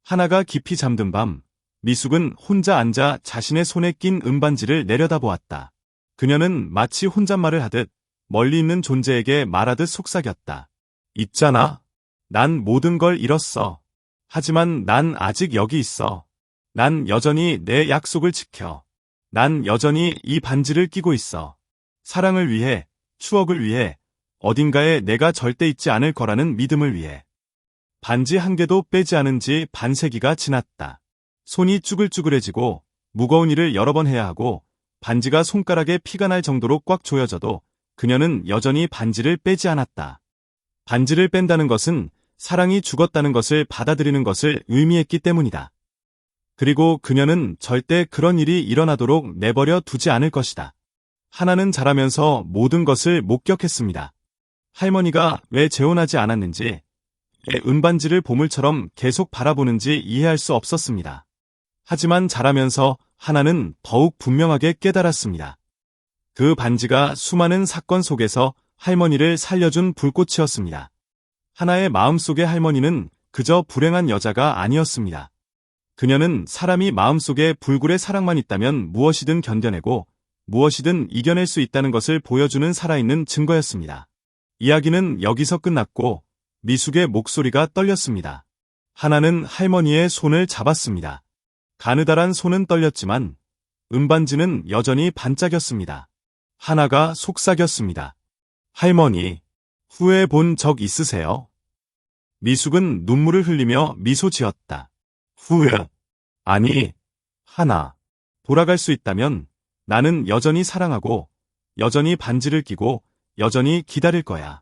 [SPEAKER 1] 하나가 깊이 잠든 밤, 미숙은 혼자 앉아 자신의 손에 낀 은반지를 내려다보았다. 그녀는 마치 혼잣말을 하듯 멀리 있는 존재에게 말하듯 속삭였다. 있잖아. 난 모든 걸 잃었어. 하지만 난 아직 여기 있어. 난 여전히 내 약속을 지켜. 난 여전히 이 반지를 끼고 있어. 사랑을 위해, 추억을 위해, 어딘가에 내가 절대 잊지 않을 거라는 믿음을 위해. 반지 한 개도 빼지 않은 지 반세기가 지났다. 손이 쭈글쭈글해지고 무거운 일을 여러 번 해야 하고 반지가 손가락에 피가 날 정도로 꽉 조여져도 그녀는 여전히 반지를 빼지 않았다. 반지를 뺀다는 것은 사랑이 죽었다는 것을 받아들이는 것을 의미했기 때문이다. 그리고 그녀는 절대 그런 일이 일어나도록 내버려 두지 않을 것이다. 하나는 자라면서 모든 것을 목격했습니다. 할머니가 왜 재혼하지 않았는지, 왜 은반지를 보물처럼 계속 바라보는지 이해할 수 없었습니다. 하지만 자라면서 하나는 더욱 분명하게 깨달았습니다. 그 반지가 수많은 사건 속에서 할머니를 살려준 불꽃이었습니다. 하나의 마음속의 할머니는 그저 불행한 여자가 아니었습니다. 그녀는 사람이 마음속에 불굴의 사랑만 있다면 무엇이든 견뎌내고 무엇이든 이겨낼 수 있다는 것을 보여주는 살아있는 증거였습니다. 이야기는 여기서 끝났고 미숙의 목소리가 떨렸습니다. 하나는 할머니의 손을 잡았습니다. 가느다란 손은 떨렸지만 은반지는 여전히 반짝였습니다. 하나가 속삭였습니다. 할머니, 후회해 본 적 있으세요? 미숙은 눈물을 흘리며 미소 지었다. 후회? 아니, 하나. 돌아갈 수 있다면 나는 여전히 사랑하고 여전히 반지를 끼고 여전히 기다릴 거야.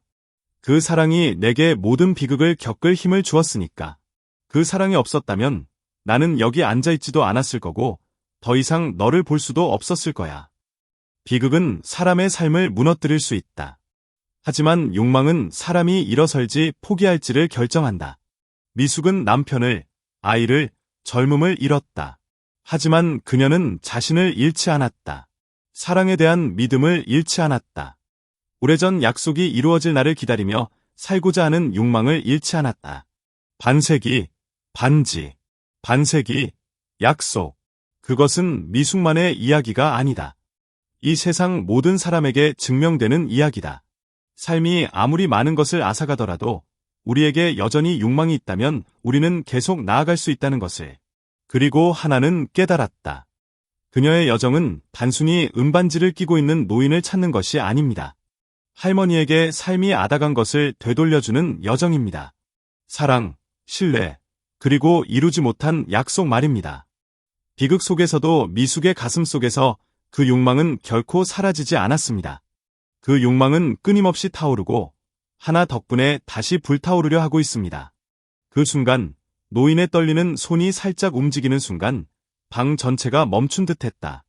[SPEAKER 1] 그 사랑이 내게 모든 비극을 겪을 힘을 주었으니까. 그 사랑이 없었다면 나는 여기 앉아있지도 않았을 거고 더 이상 너를 볼 수도 없었을 거야. 비극은 사람의 삶을 무너뜨릴 수 있다. 하지만 욕망은 사람이 일어설지 포기할지를 결정한다. 미숙은 남편을, 아이를, 젊음을 잃었다. 하지만 그녀는 자신을 잃지 않았다. 사랑에 대한 믿음을 잃지 않았다. 오래전 약속이 이루어질 날을 기다리며 살고자 하는 욕망을 잃지 않았다. 반세기, 반지, 반세기, 약속. 그것은 미숙만의 이야기가 아니다. 이 세상 모든 사람에게 증명되는 이야기다. 삶이 아무리 많은 것을 앗아가더라도 우리에게 여전히 욕망이 있다면 우리는 계속 나아갈 수 있다는 것을. 그리고 하나는 깨달았다. 그녀의 여정은 단순히 은반지를 끼고 있는 노인을 찾는 것이 아닙니다. 할머니에게 삶이 앗아간 것을 되돌려주는 여정입니다. 사랑, 신뢰, 그리고 이루지 못한 약속 말입니다. 비극 속에서도 미숙의 가슴 속에서 그 욕망은 결코 사라지지 않았습니다. 그 욕망은 끊임없이 타오르고 하나 덕분에 다시 불타오르려 하고 있습니다. 그 순간 노인의 떨리는 손이 살짝 움직이는 순간 방 전체가 멈춘 듯했다.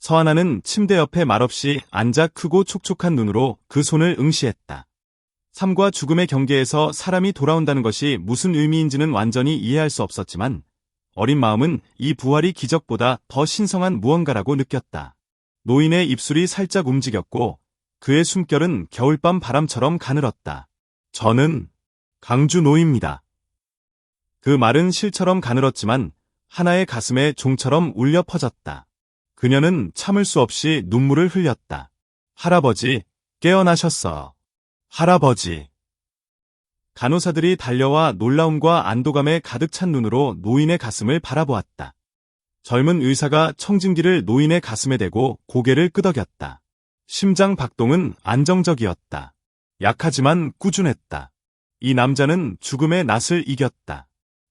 [SPEAKER 1] 서하나는 침대 옆에 말없이 앉아 크고 촉촉한 눈으로 그 손을 응시했다. 삶과 죽음의 경계에서 사람이 돌아온다는 것이 무슨 의미인지는 완전히 이해할 수 없었지만 어린 마음은 이 부활이 기적보다 더 신성한 무언가라고 느꼈다. 노인의 입술이 살짝 움직였고 그의 숨결은 겨울밤 바람처럼 가늘었다. 저는 강준호입니다. 그 말은 실처럼 가늘었지만 하나의 가슴에 종처럼 울려 퍼졌다. 그녀는 참을 수 없이 눈물을 흘렸다. 할아버지, 깨어나셨어. 할아버지. 간호사들이 달려와 놀라움과 안도감에 가득 찬 눈으로 노인의 가슴을 바라보았다. 젊은 의사가 청진기를 노인의 가슴에 대고 고개를 끄덕였다. 심장 박동은 안정적이었다. 약하지만 꾸준했다. 이 남자는 죽음의 낯을 이겼다.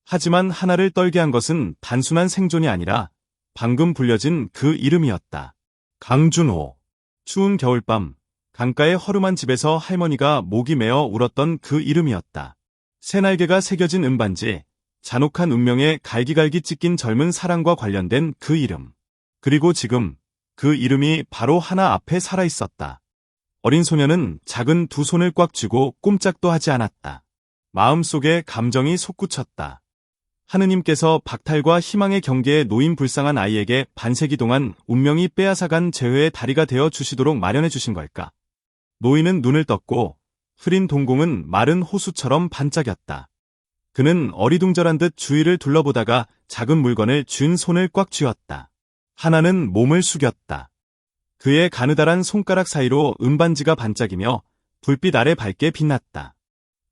[SPEAKER 1] 하지만 하나를 떨게 한 것은 단순한 생존이 아니라 방금 불려진 그 이름이었다. 강준호. 추운 겨울밤, 강가의 허름한 집에서 할머니가 목이 메어 울었던 그 이름이었다. 새날개가 새겨진 은반지, 잔혹한 운명에 갈기갈기 찢긴 젊은 사랑과 관련된 그 이름. 그리고 지금 그 이름이 바로 하나 앞에 살아있었다. 어린 소녀는 작은 두 손을 꽉 쥐고 꼼짝도 하지 않았다. 마음속에 감정이 솟구쳤다. 하느님께서 박탈과 희망의 경계에 놓인 불쌍한 아이에게 반세기 동안 운명이 빼앗아간 재회의 다리가 되어 주시도록 마련해 주신 걸까? 노인은 눈을 떴고 흐린 동공은 마른 호수처럼 반짝였다. 그는 어리둥절한 듯 주위를 둘러보다가 작은 물건을 쥔 손을 꽉 쥐었다. 하나는 몸을 숙였다. 그의 가느다란 손가락 사이로 은반지가 반짝이며 불빛 아래 밝게 빛났다.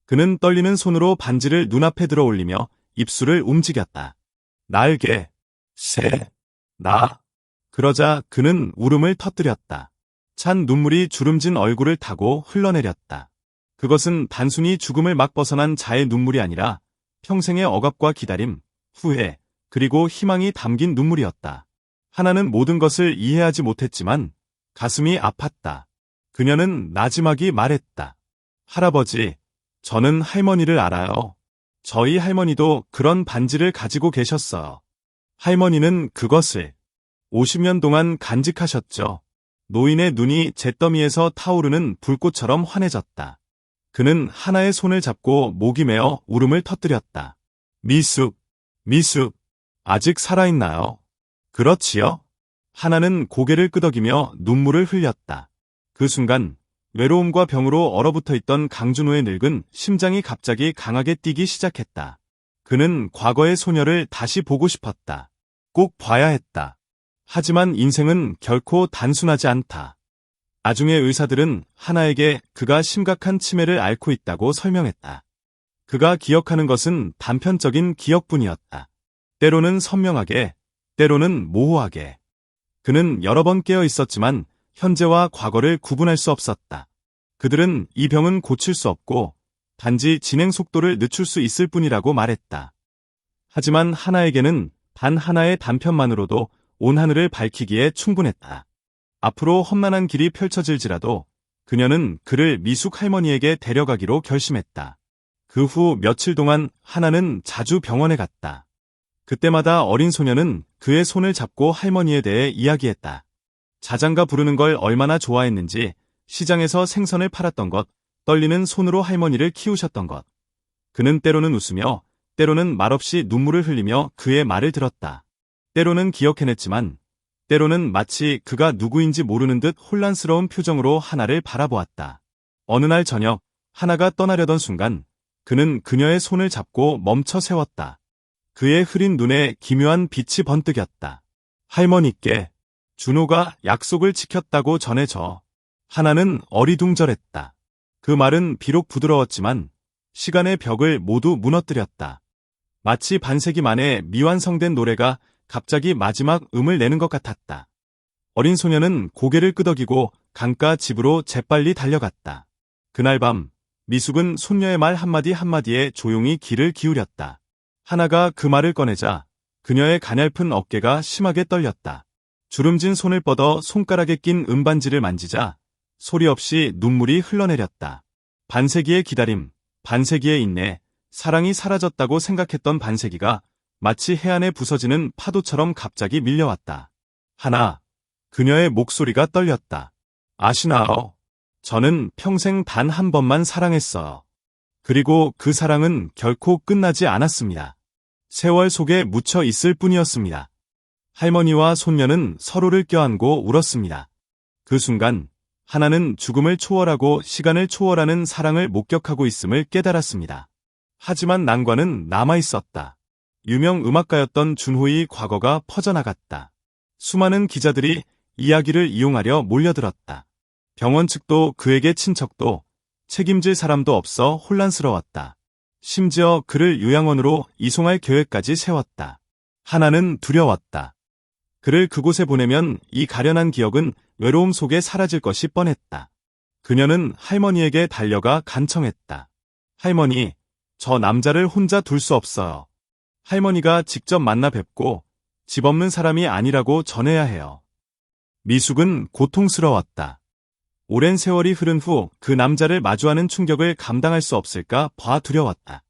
[SPEAKER 1] 그는 떨리는 손으로 반지를 눈앞에 들어 올리며 입술을 움직였다. 날개, 새, 나. 그러자 그는 울음을 터뜨렸다. 찬 눈물이 주름진 얼굴을 타고 흘러내렸다. 그것은 단순히 죽음을 막 벗어난 자의 눈물이 아니라 평생의 억압과 기다림, 후회, 그리고 희망이 담긴 눈물이었다. 하나는 모든 것을 이해하지 못했지만 가슴이 아팠다. 그녀는 나지막이 말했다. 할아버지, 저는 할머니를 알아요. 저희 할머니도 그런 반지를 가지고 계셨어요. 할머니는 그것을 50년 동안 간직하셨죠. 노인의 눈이 잿더미에서 타오르는 불꽃처럼 환해졌다. 그는 하나의 손을 잡고 목이 메어 울음을 터뜨렸다. 미숙, 미숙, 아직 살아있나요? 그렇지요? 하나는 고개를 끄덕이며 눈물을 흘렸다. 그 순간 외로움과 병으로 얼어붙어 있던 강준호의 늙은 심장이 갑자기 강하게 뛰기 시작했다. 그는 과거의 소녀를 다시 보고 싶었다. 꼭 봐야 했다. 하지만 인생은 결코 단순하지 않다. 나중에 의사들은 하나에게 그가 심각한 치매를 앓고 있다고 설명했다. 그가 기억하는 것은 단편적인 기억뿐이었다. 때로는 선명하게, 때로는 모호하게. 그는 여러 번 깨어 있었지만 현재와 과거를 구분할 수 없었다. 그들은 이 병은 고칠 수 없고 단지 진행 속도를 늦출 수 있을 뿐이라고 말했다. 하지만 하나에게는 단 하나의 단편만으로도 온 하늘을 밝히기에 충분했다. 앞으로 험난한 길이 펼쳐질지라도 그녀는 그를 미숙 할머니에게 데려가기로 결심했다. 그 후 며칠 동안 하나는 자주 병원에 갔다. 그때마다 어린 소녀는 그의 손을 잡고 할머니에 대해 이야기했다. 자장가 부르는 걸 얼마나 좋아했는지, 시장에서 생선을 팔았던 것, 떨리는 손으로 할머니를 키우셨던 것. 그는 때로는 웃으며 때로는 말없이 눈물을 흘리며 그의 말을 들었다. 때로는 기억해냈지만 때로는 마치 그가 누구인지 모르는 듯 혼란스러운 표정으로 하나를 바라보았다. 어느 날 저녁 하나가 떠나려던 순간 그는 그녀의 손을 잡고 멈춰 세웠다. 그의 흐린 눈에 기묘한 빛이 번뜩였다. 할머니께 준호가 약속을 지켰다고 전해줘. 하나는 어리둥절했다. 그 말은 비록 부드러웠지만 시간의 벽을 모두 무너뜨렸다. 마치 반세기 만에 미완성된 노래가 갑자기 마지막 음을 내는 것 같았다. 어린 소녀는 고개를 끄덕이고 강가 집으로 재빨리 달려갔다. 그날 밤 미숙은 손녀의 말 한마디 한마디에 조용히 귀를 기울였다. 하나가 그 말을 꺼내자 그녀의 가냘픈 어깨가 심하게 떨렸다. 주름진 손을 뻗어 손가락에 낀 은반지를 만지자 소리 없이 눈물이 흘러내렸다. 반세기의 기다림, 반세기의 인내, 사랑이 사라졌다고 생각했던 반세기가 마치 해안에 부서지는 파도처럼 갑자기 밀려왔다. 하나, 그녀의 목소리가 떨렸다. 아시나요? 저는 평생 단 한 번만 사랑했어요. 그리고 그 사랑은 결코 끝나지 않았습니다. 세월 속에 묻혀 있을 뿐이었습니다. 할머니와 손녀는 서로를 껴안고 울었습니다. 그 순간 하나는 죽음을 초월하고 시간을 초월하는 사랑을 목격하고 있음을 깨달았습니다. 하지만 난관은 남아있었다. 유명 음악가였던 준호의 과거가 퍼져나갔다. 수많은 기자들이 이야기를 이용하려 몰려들었다. 병원 측도 그에게 친척도 책임질 사람도 없어 혼란스러웠다. 심지어 그를 요양원으로 이송할 계획까지 세웠다. 하나는 두려웠다. 그를 그곳에 보내면 이 가련한 기억은 외로움 속에 사라질 것이 뻔했다. 그녀는 할머니에게 달려가 간청했다. 할머니, 저 남자를 혼자 둘 수 없어요. 할머니가 직접 만나 뵙고 집 없는 사람이 아니라고 전해야 해요. 미숙은 고통스러웠다. 오랜 세월이 흐른 후 그 남자를 마주하는 충격을 감당할 수 없을까 봐 두려웠다.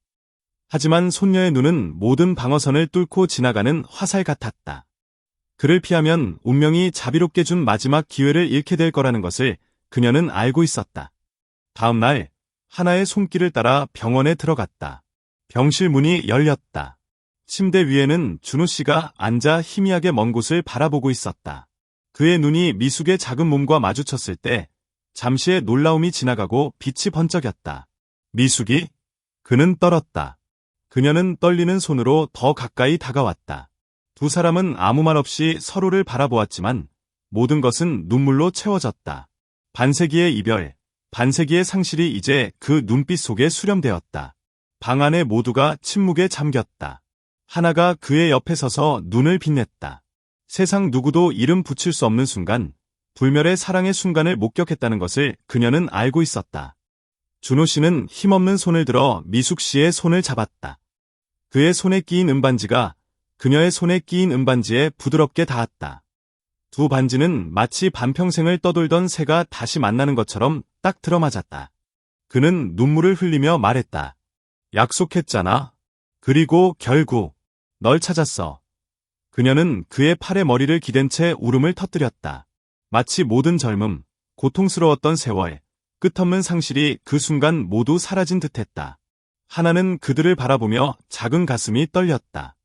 [SPEAKER 1] 하지만 손녀의 눈은 모든 방어선을 뚫고 지나가는 화살 같았다. 그를 피하면 운명이 자비롭게 준 마지막 기회를 잃게 될 거라는 것을 그녀는 알고 있었다. 다음 날 하나의 손길을 따라 병원에 들어갔다. 병실 문이 열렸다. 침대 위에는 준호 씨가 앉아 희미하게 먼 곳을 바라보고 있었다. 그의 눈이 미숙의 작은 몸과 마주쳤을 때 잠시의 놀라움이 지나가고 빛이 번쩍였다. 미숙이? 그는 떨었다. 그녀는 떨리는 손으로 더 가까이 다가왔다. 두 사람은 아무 말 없이 서로를 바라보았지만 모든 것은 눈물로 채워졌다. 반세기의 이별, 반세기의 상실이 이제 그 눈빛 속에 수렴되었다. 방 안에 모두가 침묵에 잠겼다. 하나가 그의 옆에 서서 눈을 빛냈다. 세상 누구도 이름 붙일 수 없는 순간, 불멸의 사랑의 순간을 목격했다는 것을 그녀는 알고 있었다. 준호 씨는 힘없는 손을 들어 미숙 씨의 손을 잡았다. 그의 손에 끼인 은반지가 그녀의 손에 끼인 은반지에 부드럽게 닿았다. 두 반지는 마치 반평생을 떠돌던 새가 다시 만나는 것처럼 딱 들어맞았다. 그는 눈물을 흘리며 말했다. 약속했잖아. 그리고 결국 널 찾았어. 그녀는 그의 팔에 머리를 기댄 채 울음을 터뜨렸다. 마치 모든 젊음, 고통스러웠던 세월, 끝없는 상실이 그 순간 모두 사라진 듯했다. 하나는 그들을 바라보며 작은 가슴이 떨렸다.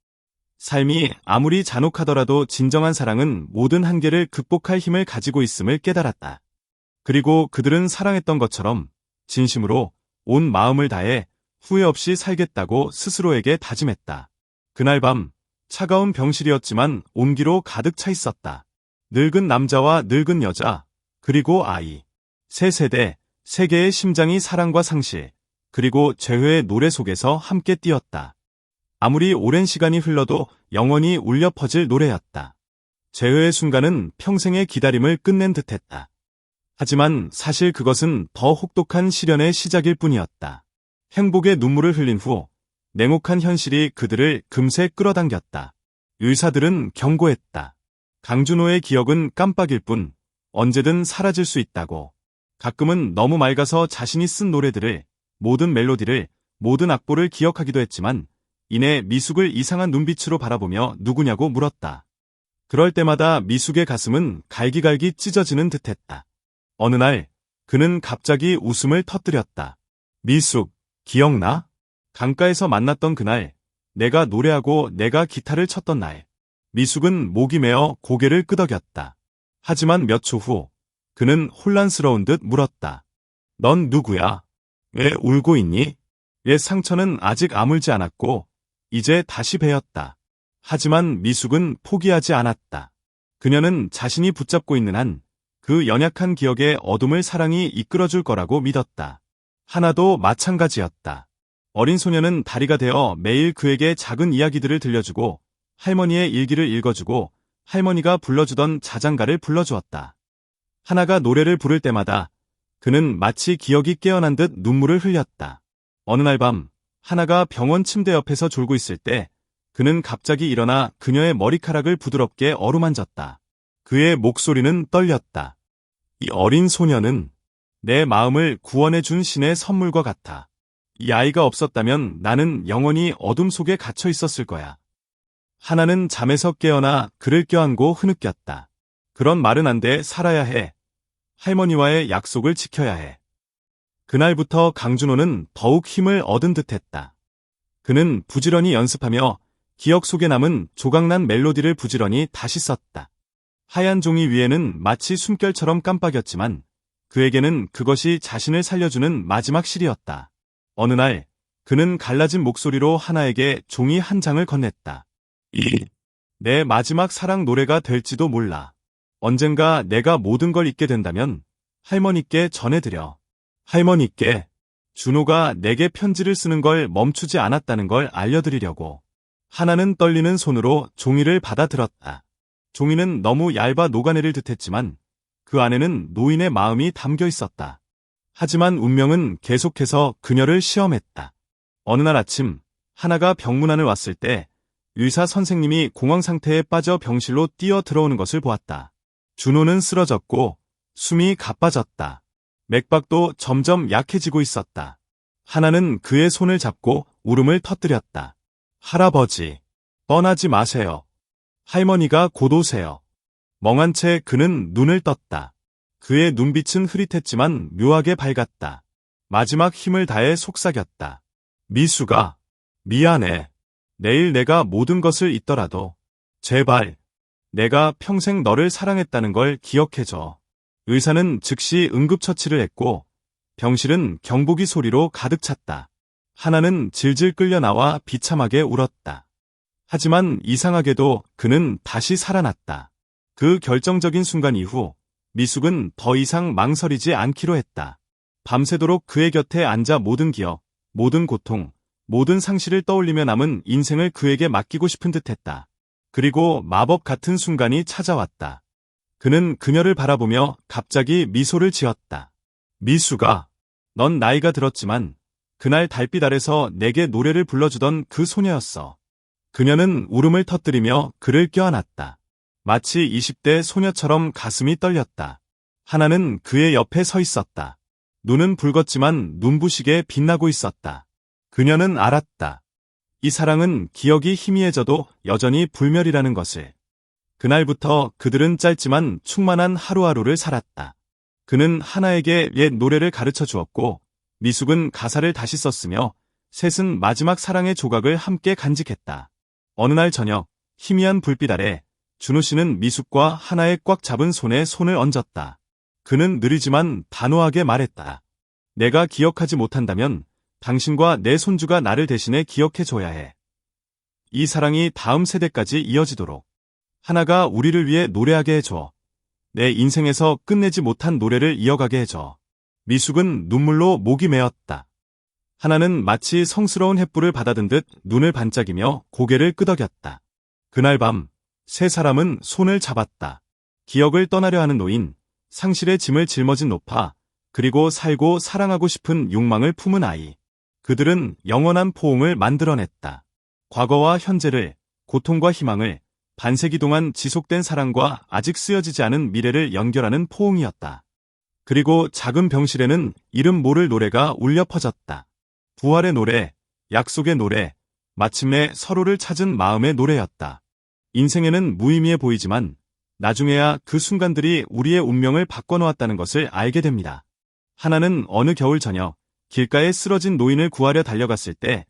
[SPEAKER 1] 삶이 아무리 잔혹하더라도 진정한 사랑은 모든 한계를 극복할 힘을 가지고 있음을 깨달았다. 그리고 그들은 사랑했던 것처럼 진심으로 온 마음을 다해 후회 없이 살겠다고 스스로에게 다짐했다. 그날 밤 차가운 병실이었지만 온기로 가득 차 있었다. 늙은 남자와 늙은 여자, 그리고 아이. 세 세대, 세 개의 심장이 사랑과 상실, 그리고 죄회의 노래 속에서 함께 뛰었다. 아무리 오랜 시간이 흘러도 영원히 울려 퍼질 노래였다. 재회의 순간은 평생의 기다림을 끝낸 듯했다. 하지만 사실 그것은 더 혹독한 시련의 시작일 뿐이었다. 행복의 눈물을 흘린 후 냉혹한 현실이 그들을 금세 끌어당겼다. 의사들은 경고했다. 강준호의 기억은 깜빡일 뿐 언제든 사라질 수 있다고. 가끔은 너무 맑아서 자신이 쓴 노래들을, 모든 멜로디를, 모든 악보를 기억하기도 했지만 이내 미숙을 이상한 눈빛으로 바라보며 누구냐고 물었다. 그럴 때마다 미숙의 가슴은 갈기갈기 찢어지는 듯했다. 어느 날 그는 갑자기 웃음을 터뜨렸다. 미숙, 기억나? 강가에서 만났던 그날, 내가 노래하고 내가 기타를 쳤던 날. 미숙은 목이 메어 고개를 끄덕였다. 하지만 몇 초 후 그는 혼란스러운 듯 물었다. 넌 누구야? 왜 울고 있니? 옛 상처는 아직 아물지 않았고 이제 다시 베었다. 하지만 미숙은 포기하지 않았다. 그녀는 자신이 붙잡고 있는 한 그 연약한 기억의 어둠을 사랑이 이끌어줄 거라고 믿었다. 하나도 마찬가지였다. 어린 소녀는 다리가 되어 매일 그에게 작은 이야기들을 들려주고 할머니의 일기를 읽어주고 할머니가 불러주던 자장가를 불러주었다. 하나가 노래를 부를 때마다 그는 마치 기억이 깨어난 듯 눈물을 흘렸다. 어느 날 밤 하나가 병원 침대 옆에서 졸고 있을 때 그는 갑자기 일어나 그녀의 머리카락을 부드럽게 어루만졌다. 그의 목소리는 떨렸다. 이 어린 소녀는 내 마음을 구원해준 신의 선물과 같아. 이 아이가 없었다면 나는 영원히 어둠 속에 갇혀 있었을 거야. 하나는 잠에서 깨어나 그를 껴안고 흐느꼈다. 그런 말은 안 돼. 살아야 해. 할머니와의 약속을 지켜야 해. 그날부터 강준호는 더욱 힘을 얻은 듯했다. 그는 부지런히 연습하며 기억 속에 남은 조각난 멜로디를 부지런히 다시 썼다. 하얀 종이 위에는 마치 숨결처럼 깜빡였지만 그에게는 그것이 자신을 살려주는 마지막 시리였다. 어느 날 그는 갈라진 목소리로 하나에게 종이 한 장을 건넸다. 이 내 마지막 사랑 노래가 될지도 몰라. 언젠가 내가 모든 걸 잊게 된다면 할머니께 전해드려. 할머니께 준호가 내게 편지를 쓰는 걸 멈추지 않았다는 걸 알려드리려고. 하나는 떨리는 손으로 종이를 받아들었다. 종이는 너무 얇아 녹아내릴 듯했지만 그 안에는 노인의 마음이 담겨 있었다. 하지만 운명은 계속해서 그녀를 시험했다. 어느 날 아침 하나가 병문안을 왔을 때 의사 선생님이 공황 상태에 빠져 병실로 뛰어 들어오는 것을 보았다. 준호는 쓰러졌고 숨이 가빠졌다. 맥박도 점점 약해지고 있었다. 하나는 그의 손을 잡고 울음을 터뜨렸다. 할아버지, 떠나지 마세요. 할머니가 곧 오세요. 멍한 채 그는 눈을 떴다. 그의 눈빛은 흐릿했지만 묘하게 밝았다. 마지막 힘을 다해 속삭였다. 미숙아, 미안해. 내일 내가 모든 것을 잊더라도 제발 내가 평생 너를 사랑했다는 걸 기억해줘. 의사는 즉시 응급처치를 했고 병실은 경보기 소리로 가득 찼다. 하나는 질질 끌려 나와 비참하게 울었다. 하지만 이상하게도 그는 다시 살아났다. 그 결정적인 순간 이후 미숙은 더 이상 망설이지 않기로 했다. 밤새도록 그의 곁에 앉아 모든 기억, 모든 고통, 모든 상실을 떠올리며 남은 인생을 그에게 맡기고 싶은 듯했다. 그리고 마법 같은 순간이 찾아왔다. 그는 그녀를 바라보며 갑자기 미소를 지었다. 미숙아, 넌 나이가 들었지만 그날 달빛 아래서 내게 노래를 불러주던 그 소녀였어. 그녀는 울음을 터뜨리며 그를 껴안았다. 마치 20대 소녀처럼 가슴이 떨렸다. 하나는 그의 옆에 서 있었다. 눈은 붉었지만 눈부시게 빛나고 있었다. 그녀는 알았다. 이 사랑은 기억이 희미해져도 여전히 불멸이라는 것을. 그날부터 그들은 짧지만 충만한 하루하루를 살았다. 그는 하나에게 옛 노래를 가르쳐 주었고 미숙은 가사를 다시 썼으며 셋은 마지막 사랑의 조각을 함께 간직했다. 어느 날 저녁 희미한 불빛 아래 준호 씨는 미숙과 하나의 꽉 잡은 손에 손을 얹었다. 그는 느리지만 단호하게 말했다. 내가 기억하지 못한다면 당신과 내 손주가 나를 대신해 기억해줘야 해. 이 사랑이 다음 세대까지 이어지도록. 하나가 우리를 위해 노래하게 해줘. 내 인생에서 끝내지 못한 노래를 이어가게 해줘. 미숙은 눈물로 목이 메었다. 하나는 마치 성스러운 횃불을 받아든 듯 눈을 반짝이며 고개를 끄덕였다. 그날 밤 세 사람은 손을 잡았다. 기억을 떠나려 하는 노인, 상실의 짐을 짊어진 노파, 그리고 살고 사랑하고 싶은 욕망을 품은 아이. 그들은 영원한 포옹을 만들어냈다. 과거와 현재를, 고통과 희망을, 반세기 동안 지속된 사랑과 아직 쓰여지지 않은 미래를 연결하는 포옹이었다. 그리고 작은 병실에는 이름 모를 노래가 울려 퍼졌다. 부활의 노래, 약속의 노래, 마침내 서로를 찾은 마음의 노래였다. 인생에는 무의미해 보이지만 나중에야 그 순간들이 우리의 운명을 바꿔놓았다는 것을 알게 됩니다. 하나는 어느 겨울 저녁 길가에 쓰러진 노인을 구하려 달려갔을 때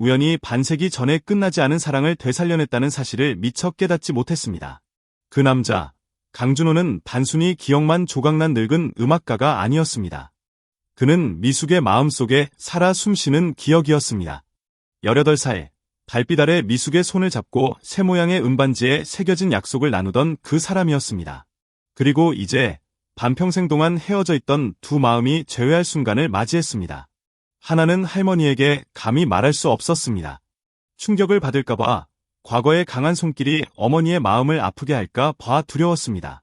[SPEAKER 1] 우연히 반세기 전에 끝나지 않은 사랑을 되살려냈다는 사실을 미처 깨닫지 못했습니다. 그 남자, 강준호는 단순히 기억만 조각난 늙은 음악가가 아니었습니다. 그는 미숙의 마음속에 살아 숨쉬는 기억이었습니다. 18살, 달빛 아래 미숙의 손을 잡고 새 모양의 은반지에 새겨진 약속을 나누던 그 사람이었습니다. 그리고 이제 반평생 동안 헤어져 있던 두 마음이 재회할 순간을 맞이했습니다. 하나는 할머니에게 감히 말할 수 없었습니다. 충격을 받을까봐, 과거의 강한 손길이 어머니의 마음을 아프게 할까 봐 두려웠습니다.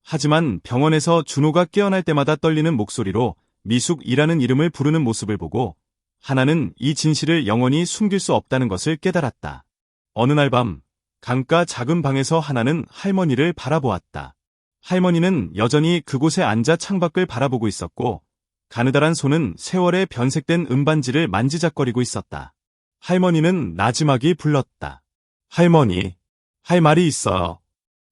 [SPEAKER 1] 하지만 병원에서 준호가 깨어날 때마다 떨리는 목소리로 미숙이라는 이름을 부르는 모습을 보고 하나는 이 진실을 영원히 숨길 수 없다는 것을 깨달았다. 어느 날 밤, 강가 작은 방에서 하나는 할머니를 바라보았다. 할머니는 여전히 그곳에 앉아 창밖을 바라보고 있었고 가느다란 손은 세월에 변색된 은반지를 만지작거리고 있었다. 할머니는 나지막이 불렀다. 할머니, 할 말이 있어요.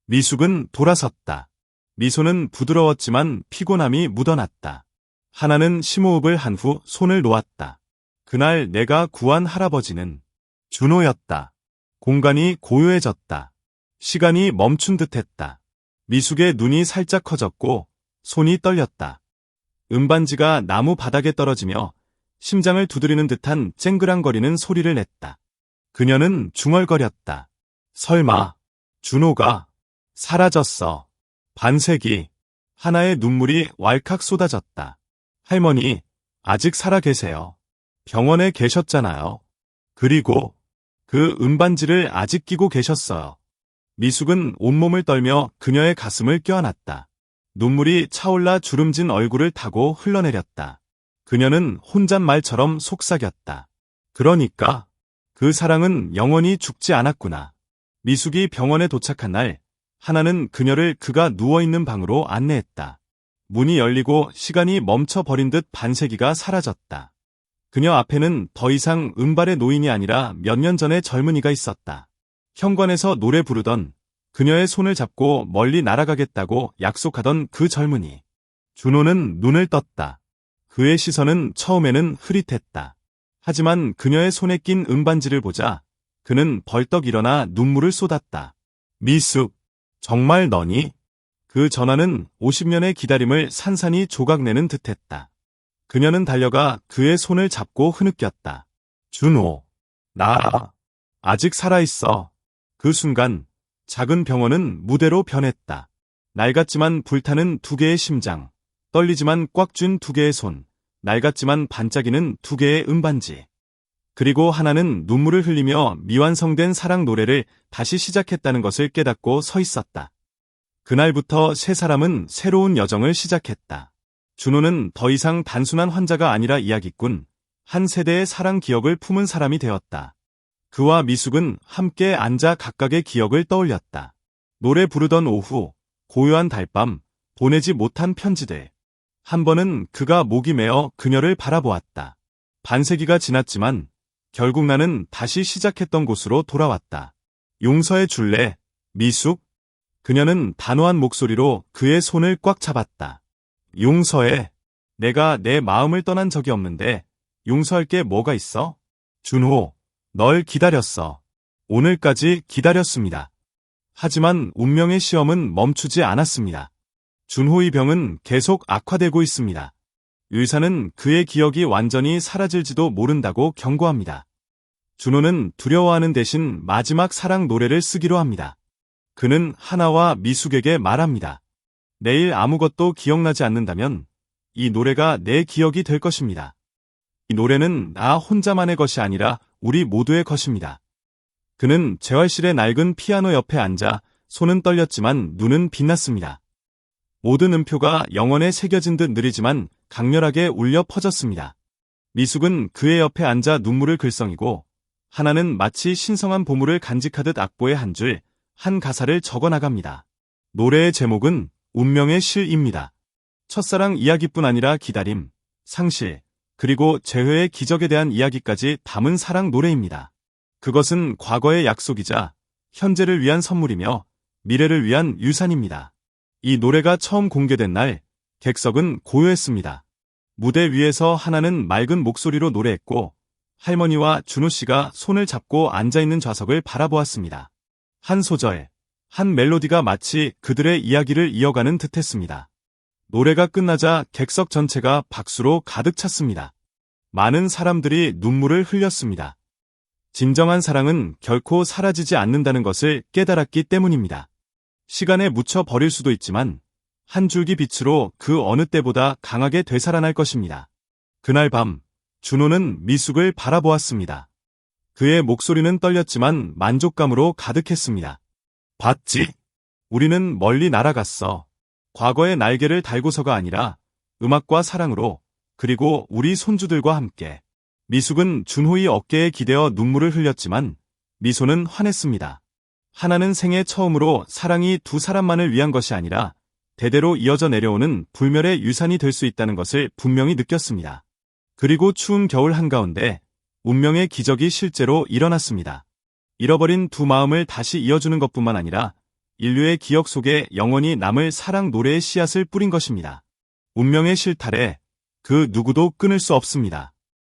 [SPEAKER 1] 미숙은 돌아섰다. 미소는 부드러웠지만 피곤함이 묻어났다. 하나는 심호흡을 한 후 손을 놓았다. 그날 내가 구한 할아버지는 준호였다. 공간이 고요해졌다. 시간이 멈춘 듯했다. 미숙의 눈이 살짝 커졌고 손이 떨렸다. 은반지가 나무 바닥에 떨어지며 심장을 두드리는 듯한 쨍그랑거리는 소리를 냈다. 그녀는 중얼거렸다. 설마 준호가 사라졌어. 반세기. 하나의 눈물이 왈칵 쏟아졌다. 할머니, 아직 살아 계세요. 병원에 계셨잖아요. 그리고 그 은반지를 아직 끼고 계셨어요. 미숙은 온몸을 떨며 그녀의 가슴을 껴안았다. 눈물이 차올라 주름진 얼굴을 타고 흘러내렸다. 그녀는 혼잣말처럼 속삭였다. 그러니까 그 사랑은 영원히 죽지 않았구나. 미숙이 병원에 도착한 날, 하나는 그녀를 그가 누워있는 방으로 안내했다. 문이 열리고 시간이 멈춰버린 듯 반세기가 사라졌다. 그녀 앞에는 더 이상 은발의 노인이 아니라 몇 년 전의 젊은이가 있었다. 현관에서 노래 부르던, 그녀의 손을 잡고 멀리 날아가겠다고 약속하던 그 젊은이. 준호는 눈을 떴다. 그의 시선은 처음에는 흐릿했다. 하지만 그녀의 손에 낀 은반지를 보자 그는 벌떡 일어나 눈물을 쏟았다. 미숙, 정말 너니? 그 전화는 50년의 기다림을 산산이 조각내는 듯했다. 그녀는 달려가 그의 손을 잡고 흐느꼈다. 준호, 나 아직 살아있어. 그 순간 작은 병원은 무대로 변했다. 낡았지만 불타는 두 개의 심장, 떨리지만 꽉 쥔 두 개의 손, 낡았지만 반짝이는 두 개의 은반지. 그리고 하나는 눈물을 흘리며 미완성된 사랑 노래를 다시 시작했다는 것을 깨닫고 서 있었다. 그날부터 세 사람은 새로운 여정을 시작했다. 준호는 더 이상 단순한 환자가 아니라 이야기꾼, 한 세대의 사랑 기억을 품은 사람이 되었다. 그와 미숙은 함께 앉아 각각의 기억을 떠올렸다. 노래 부르던 오후, 고요한 달밤, 보내지 못한 편지들. 한 번은 그가 목이 메어 그녀를 바라보았다. 반세기가 지났지만 결국 나는 다시 시작했던 곳으로 돌아왔다. 용서해 줄래, 미숙? 그녀는 단호한 목소리로 그의 손을 꽉 잡았다. 용서해. 내가 내 마음을 떠난 적이 없는데 용서할 게 뭐가 있어? 준호, 널 기다렸어. 오늘까지 기다렸습니다. 하지만 운명의 시험은 멈추지 않았습니다. 준호의 병은 계속 악화되고 있습니다. 의사는 그의 기억이 완전히 사라질지도 모른다고 경고합니다. 준호는 두려워하는 대신 마지막 사랑 노래를 쓰기로 합니다. 그는 하나와 미숙에게 말합니다. 내일 아무것도 기억나지 않는다면 이 노래가 내 기억이 될 것입니다. 이 노래는 나 혼자만의 것이 아니라 우리 모두의 것입니다. 그는 재활실의 낡은 피아노 옆에 앉아 손은 떨렸지만 눈은 빛났습니다. 모든 음표가 영원에 새겨진 듯 느리지만 강렬하게 울려 퍼졌습니다. 미숙은 그의 옆에 앉아 눈물을 글썽이고 하나는 마치 신성한 보물을 간직하듯 악보의 한 줄, 한 가사를 적어 나갑니다. 노래의 제목은 운명의 실입니다. 첫사랑 이야기뿐 아니라 기다림, 상실, 그리고 재회의 기적에 대한 이야기까지 담은 사랑 노래입니다. 그것은 과거의 약속이자 현재를 위한 선물이며 미래를 위한 유산입니다. 이 노래가 처음 공개된 날, 객석은 고요했습니다. 무대 위에서 하나는 맑은 목소리로 노래했고, 할머니와 준호 씨가 손을 잡고 앉아있는 좌석을 바라보았습니다. 한 소절, 한 멜로디가 마치 그들의 이야기를 이어가는 듯했습니다. 노래가 끝나자 객석 전체가 박수로 가득 찼습니다. 많은 사람들이 눈물을 흘렸습니다. 진정한 사랑은 결코 사라지지 않는다는 것을 깨달았기 때문입니다. 시간에 묻혀 버릴 수도 있지만 한 줄기 빛으로 그 어느 때보다 강하게 되살아날 것입니다. 그날 밤 준호는 미숙을 바라보았습니다. 그의 목소리는 떨렸지만 만족감으로 가득했습니다. 봤지? 우리는 멀리 날아갔어. 과거의 날개를 달고서가 아니라 음악과 사랑으로, 그리고 우리 손주들과 함께. 미숙은 준호의 어깨에 기대어 눈물을 흘렸지만 미소는 환했습니다. 하나는 생애 처음으로 사랑이 두 사람만을 위한 것이 아니라 대대로 이어져 내려오는 불멸의 유산이 될 수 있다는 것을 분명히 느꼈습니다. 그리고 추운 겨울 한가운데 운명의 기적이 실제로 일어났습니다. 잃어버린 두 마음을 다시 이어주는 것뿐만 아니라 인류의 기억 속에 영원히 남을 사랑 노래의 씨앗을 뿌린 것입니다. 운명의 실타래, 그 누구도 끊을 수 없습니다.